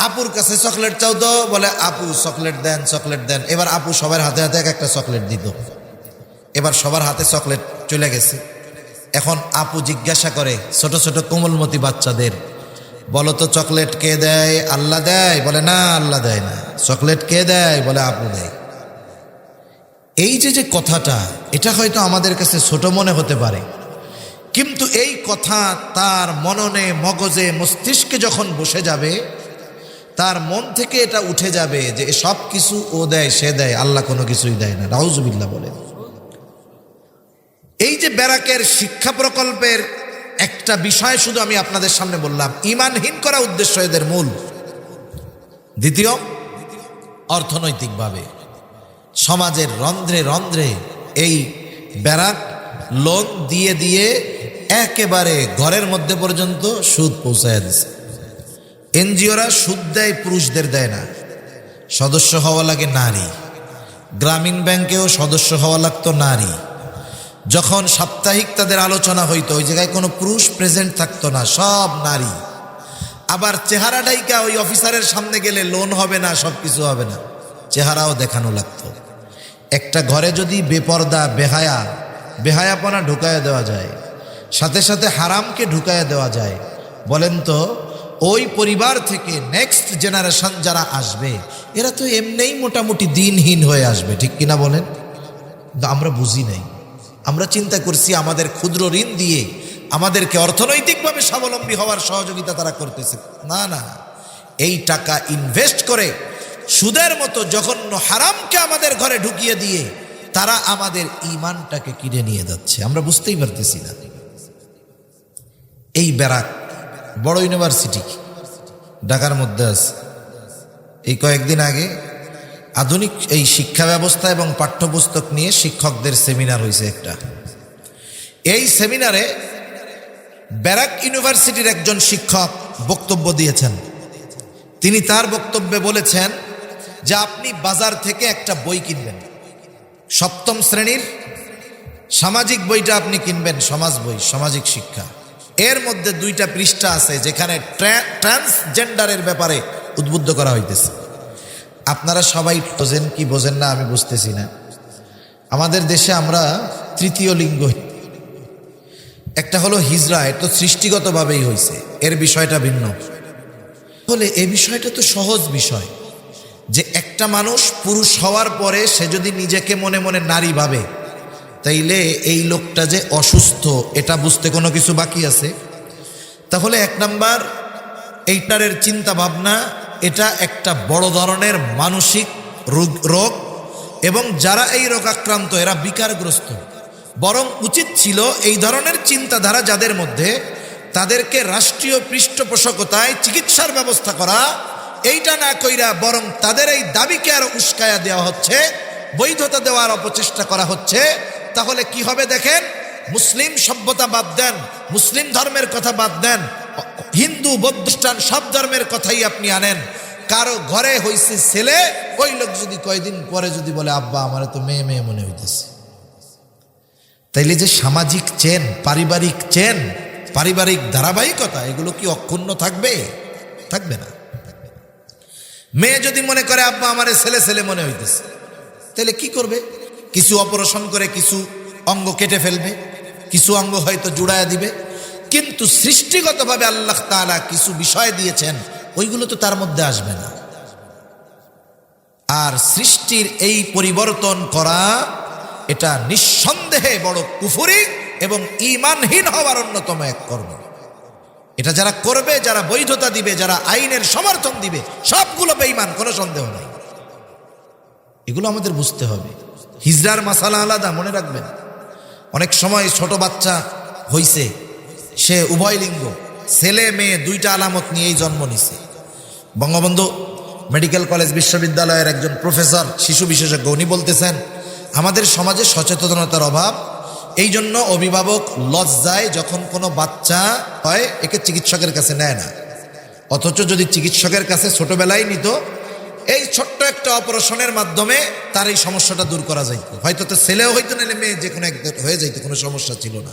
আপুর কাছে চকলেট চাও তো, বলে আপু চকলেট দেন চকলেট দেন। এবার আপু সবার হাতে হাতে এক একটা চকলেট দিত। এবার সবার হাতে চকলেট চলে গেছে। এখন আপু জিজ্ঞাসা করে ছোট ছোট কোমলমতি বাচ্চাদের, বলো তো চকলেট কে দেয়? আল্লাহ দেয়? বলে না, আল্লাহ দেয় না। চকলেট কে দেয়? বলে আপু দেয়। এই যে কথাটা, এটা হয়তো আমাদের কাছে ছোট মনে হতে পারে, কিন্তু এই কথা তার মননে মগজে মস্তিষ্কে যখন বসে যাবে, তার মন থেকে এটা উঠে যাবে যে সব কিছু ও দেয়, সে দেয়, আল্লাহ কোনো কিছুই দেয় না। নাউজুবিল্লাহ বলে। এই যে ব্যারাকের শিক্ষা প্রকল্পের একটা বিষয় শুধু আমি আপনাদের সামনে বললাম, ঈমানহীন করা উদ্দেশ্য এদের মূল। দ্বিতীয়, অর্থনৈতিকভাবে সমাজের রন্ধ্রে রন্ধ্রে এই ব্যারাক লোন দিয়ে দিয়ে একেবারে ঘরের মধ্যে পর্যন্ত সুদ পৌঁছায় দিছে। এনজিওরা সুদ দেয়, পুরুষদের দেয় না। সদস্য হওয়া লাগে নারী। গ্রামীণ ব্যাংকেও সদস্য হওয়া লাগতো নারী। যখন সাপ্তাহিক তাদের আলোচনা হইতো, ওই জায়গায় কোনো পুরুষ প্রেজেন্ট থাকতো না, সব নারী। আবার চেহারা ডাইকা ওই অফিসারের সামনে গেলে লোন হবে না, সব কিছু হবে না, চেহারাও দেখানো লাগতো। একটা ঘরে যদি বেপর্দা বেহায়াপনা ঢুকায় দেওয়া যায়, সাথে সাথে হারামকে ঢুকায় দেওয়া যায়, বলেন তো ওই পরিবার থেকে নেক্সট জেনারেশন যারা আসবে, এরা তো এমনিই মোটামুটি দিনহীন হয়ে আসবে, ঠিক কিনা বলেন? আমরা বুঝি নাই। আমরা চিন্তা করছি আমাদের ক্ষুদ্র ঋণ দিয়ে আমাদেরকে অর্থনৈতিকভাবে স্বাবলম্বী হওয়ার সহযোগিতা তারা করতেছে। না না, এই টাকা ইনভেস্ট করে সুদের মতো জঘন্য হারামকে আমাদের ঘরে ঢুকিয়ে দিয়ে তারা আমাদের ঈমানটাকে কিনে নিয়ে যাচ্ছে। আমরা বুঝতেই পারতেছি না। এই ব্যারাক বড় ইউনিভার্সিটি ঢাকার মধ্যে আছে। এই কয়েকদিন আগে আধুনিক এই শিক্ষা ব্যবস্থা এবং পাঠ্যপুস্তক নিয়ে শিক্ষকদের সেমিনার হয়েছে একটা। এই সেমিনারে ব্যারাক ইউনিভার্সিটির একজন শিক্ষক বক্তব্য দিয়েছেন। তিনি তার বক্তব্যে বলেছেন যে আপনি বাজার থেকে একটা বই কিনবেন, সপ্তম শ্রেণীর সামাজিক বইটা আপনি কিনবেন, সমাজ বই, সামাজিক শিক্ষা। এর মধ্যে 2টা পৃষ্ঠা আছে যেখানে ট্রান্সজেন্ডারের ব্যাপারে উদ্বুদ্ধ করা হইতেছে। আপনারা সবাই বোঝেন কি বোঝেন না আমি বুঝতেছি না। আমাদের দেশে আমরা তৃতীয় লিঙ্গ, একটা হলো হিজরা, এটা তো সৃষ্টিগতভাবেই হয়েছে, এর বিষয়টা ভিন্ন। বলে এই বিষয়টা তো সহজ বিষয় যে একটা মানুষ পুরুষ হওয়ার পরে সে যদি নিজেকে মনে মনে নারী ভাবে, তাইলে এই লোকটা যে অসুস্থ এটা বুঝতে কোনো কিছু বাকি আছে? তাহলে 1 নাম্বার, এইটারের চিন্তা ভাবনা, এটা একটা বড় ধরনের মানসিক রোগ, এবং যারা এই রোগ আক্রান্ত এরা বিকারগ্রস্ত। বরং উচিত ছিল এই ধরনের চিন্তাধারা যাদের মধ্যে, তাদেরকে রাষ্ট্রীয় পৃষ্ঠপোষকতায় চিকিৎসার ব্যবস্থা করা। এইটা না কইরা বরং তাদের এই দাবিকে আরো উস্কায়া দেওয়া হচ্ছে, বৈধতা দেওয়ার অপচেষ্টা করা হচ্ছে। তাহলে কি হবে দেখেন, মুসলিম সভ্যতা বাদ দেন, মুসলিম ধর্মের কথা বাদ দেন, হিন্দু বৌদ্ধ খ্রিস্টান সব ধর্মের কথাই আপনি আনেন, কারো ঘরে হইছে ছেলে, ওই লোক যদি কয়দিন পরে যদি বলে আব্বা আমার তো মেয়ে মেয়ে মনে হইতেছে, তাইলে যে সামাজিক চেন, পারিবারিক চেন, পারিবারিক ধারাবাহিকতা, এগুলো কি অক্ষুণ্ণ থাকবে? থাকবে না। মেয়ে যদি মনে করে আব্বা আমারে ছেলে ছেলে মনে হইতেছে, তাহলে কি করবে? কিছু অপারেশন করে কিছু অঙ্গ কেটে ফেলবে, কিছু অঙ্গ হয়তো জুড়ায়া দিবে, কিন্তু সৃষ্টিগতভাবে আল্লাহ তাআলা কিছু বিষয় দিয়েছেন, ওইগুলো তো তার মধ্যে আসবে না। আর সৃষ্টির এই পরিবর্তন করা, এটা নিঃসন্দেহে বড় কুফরি এবং ঈমানহীন হওয়ার অন্যতম এক কর্ম। এটা যারা করবে, যারা বৈধতা দিবে, যারা আইনের সমর্থন দিবে, সবগুলো বেঈমান, কোনো সন্দেহ নাই। এগুলো আমাদের বুঝতে হবে। হিজরার মাসালা আলাদা, মনে রাখবেন। অনেক সময় ছোট বাচ্চা হইছে, সে উভয় লিঙ্গ, ছেলে মেয়ে 2টা আলামত নিয়েই জন্ম নিছে। বঙ্গবন্ধু মেডিকেল কলেজ বিশ্ববিদ্যালয়ের একজন প্রফেসর, শিশু বিশেষজ্ঞ, উনি বলতেছেন আমাদের সমাজে সচেতনতার অভাব, এই জন্য অভিভাবক লজ্জায় যখন কোনো বাচ্চা হয় একে চিকিৎসকের কাছে নেয় না। অথচ যদি চিকিৎসকের কাছে ছোটবেলায় নিত, এই ছোট্ট একটা অপারেশনের মাধ্যমে তার এই সমস্যাটা দূর করা যাইত। হয়তো তো ছেলেও হইতো না, মেয়ে যে কোনো এক হয়ে যাইতো, কোনো সমস্যা ছিল না।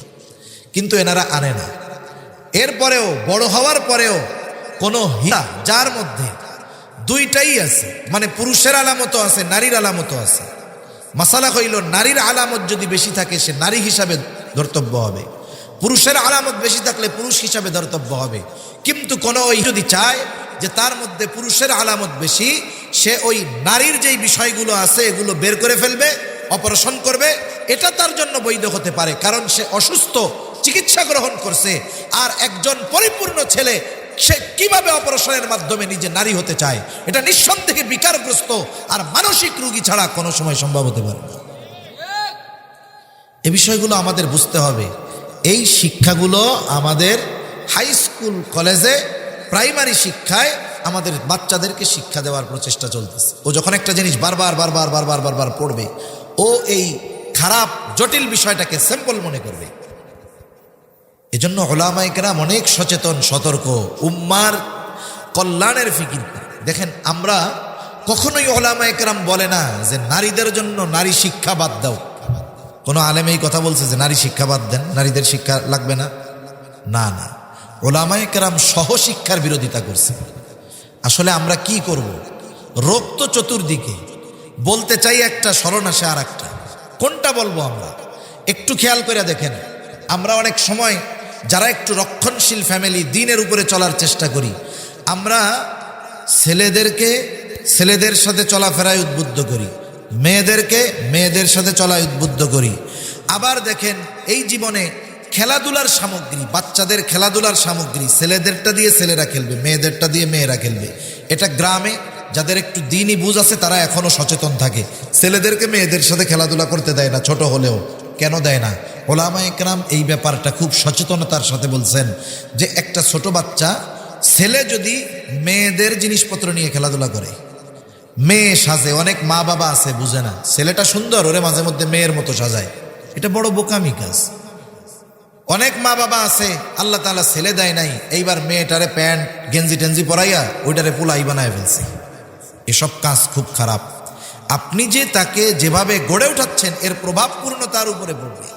কিন্তু এনারা আনে না। এরপরেও বড় হওয়ার পরেও কোনো হিলা যার মধ্যে দুইটাই আছে, মানে পুরুষের আলামতও আছে, নারীর আলামতও আছে। মাসালা হইল, নারীর আলামত যদি বেশি থাকে সে নারী হিসাবে ধর্তব্য হবে, পুরুষের আলামত বেশি থাকলে পুরুষ হিসাবে ধর্তব্য হবে। কিন্তু কোনো ওই যদি চায় যে তার মধ্যে পুরুষের আলামত বেশি, সে ওই নারীর যেই বিষয়গুলো আছে এগুলো বের করে ফেলবে, অপারেশন করবে, এটা তার জন্য বৈধ হতে পারে, কারণ সে অসুস্থ, চিকিৎসা গ্রহণ করছে। আর একজন পরিপূর্ণ ছেলে সে কিভাবে অপারেশনের মাধ্যমে নিজে নারী হতে চায়, এটা নিঃসন্দেহে বিকারগ্রস্ত আর মানসিক রোগী ছাড়া কোনো সময় সম্ভব হতে পারে না। এই বিষয়গুলো আমাদের বুঝতে হবে। এই শিক্ষাগুলো আমাদের হাই স্কুল, কলেজে, প্রাইমারি শিক্ষায় আমাদের বাচ্চাদেরকে শিক্ষা দেওয়ার প্রচেষ্টা চলতেছে। ও যখন একটা জিনিস বারবার বারবার বারবার বারবার পড়বে, ও এই খারাপ জটিল বিষয়টাকে সিম্পল মনে করবে। এজন্য উলামায়ে কেরাম অনেক সচেতন, সতর্ক, উম্মার কল্যাণের ফিকির করে। দেখেন, আমরা কখনোই উলামায়ে কেরাম বলে না যে নারীদের জন্য নারী শিক্ষা বাদ দাও। কোনো আলেম এই কথা বলছে যে নারী শিক্ষা বাদ দেন, নারীদের শিক্ষা লাগবে না? না না, উলামায়ে কেরাম সহশিক্ষার বিরোধিতা করছে। আসলে আমরা কি করব? রোগ তো চতুর্দিকে, বলতে চাই একটা, স্মরণ আসে আর একটা। কোনটা বলবো আমরা? একটু খেয়াল করে দেখেন, আমরা অনেক সময় যারা একটু রক্ষণশীল ফ্যামিলি, দ্বীনের উপরে চলার চেষ্টা করি, আমরা ছেলেদেরকে ছেলেদের সাথে চলাফেরায় উদ্বুদ্ধ করি, মেয়েদেরকে মেয়েদের সাথে চলায় উদ্বুদ্ধ করি। আবার দেখেন, এই জীবনে খেলাধুলার সামগ্রী, বাচ্চাদের খেলাধুলার সামগ্রী, ছেলেদেরটা দিয়ে ছেলেরা খেলবে, মেয়েদেরটা দিয়ে মেয়েরা খেলবে। এটা গ্রামে যাদের একটু দ্বীনি বুঝ আছে তারা এখনো সচেতন থাকে, ছেলেদেরকে মেয়েদের সাথে খেলাধুলা করতে দেয় না, ছোট হলেও। কেন দেয় না? উলামায়ে কেরাম এই ব্যাপারটা খুব সচেতনতার সাথে বলছেন যে একটা ছোট বাচ্চা, ছেলে যদি মেয়েদের জিনিসপত্র নিয়ে খেলাধুলা করে, মেয়ে সাজে, অনেক মা বাবা আছে বুঝে না, ছেলেটা সুন্দর, ওরে মাঝে মধ্যে মেয়ের মতো সাজায়, এটা বড় বোকামি কাজ। অনেক মা বাবা আছে আল্লাহ তাআলা ছেলে দেয় নাই, এইবার মেয়েটারে প্যান্ট গেঞ্জি টেঞ্জি পরাইয়া ওইটারে পোলাই বানায় ফেলছে। এসব কাজ খুব খারাপ। আপনি যে তাকে যেভাবে গড়ে উঠাচ্ছেন এর প্রভাব পূর্ণ তার উপরে পড়বে।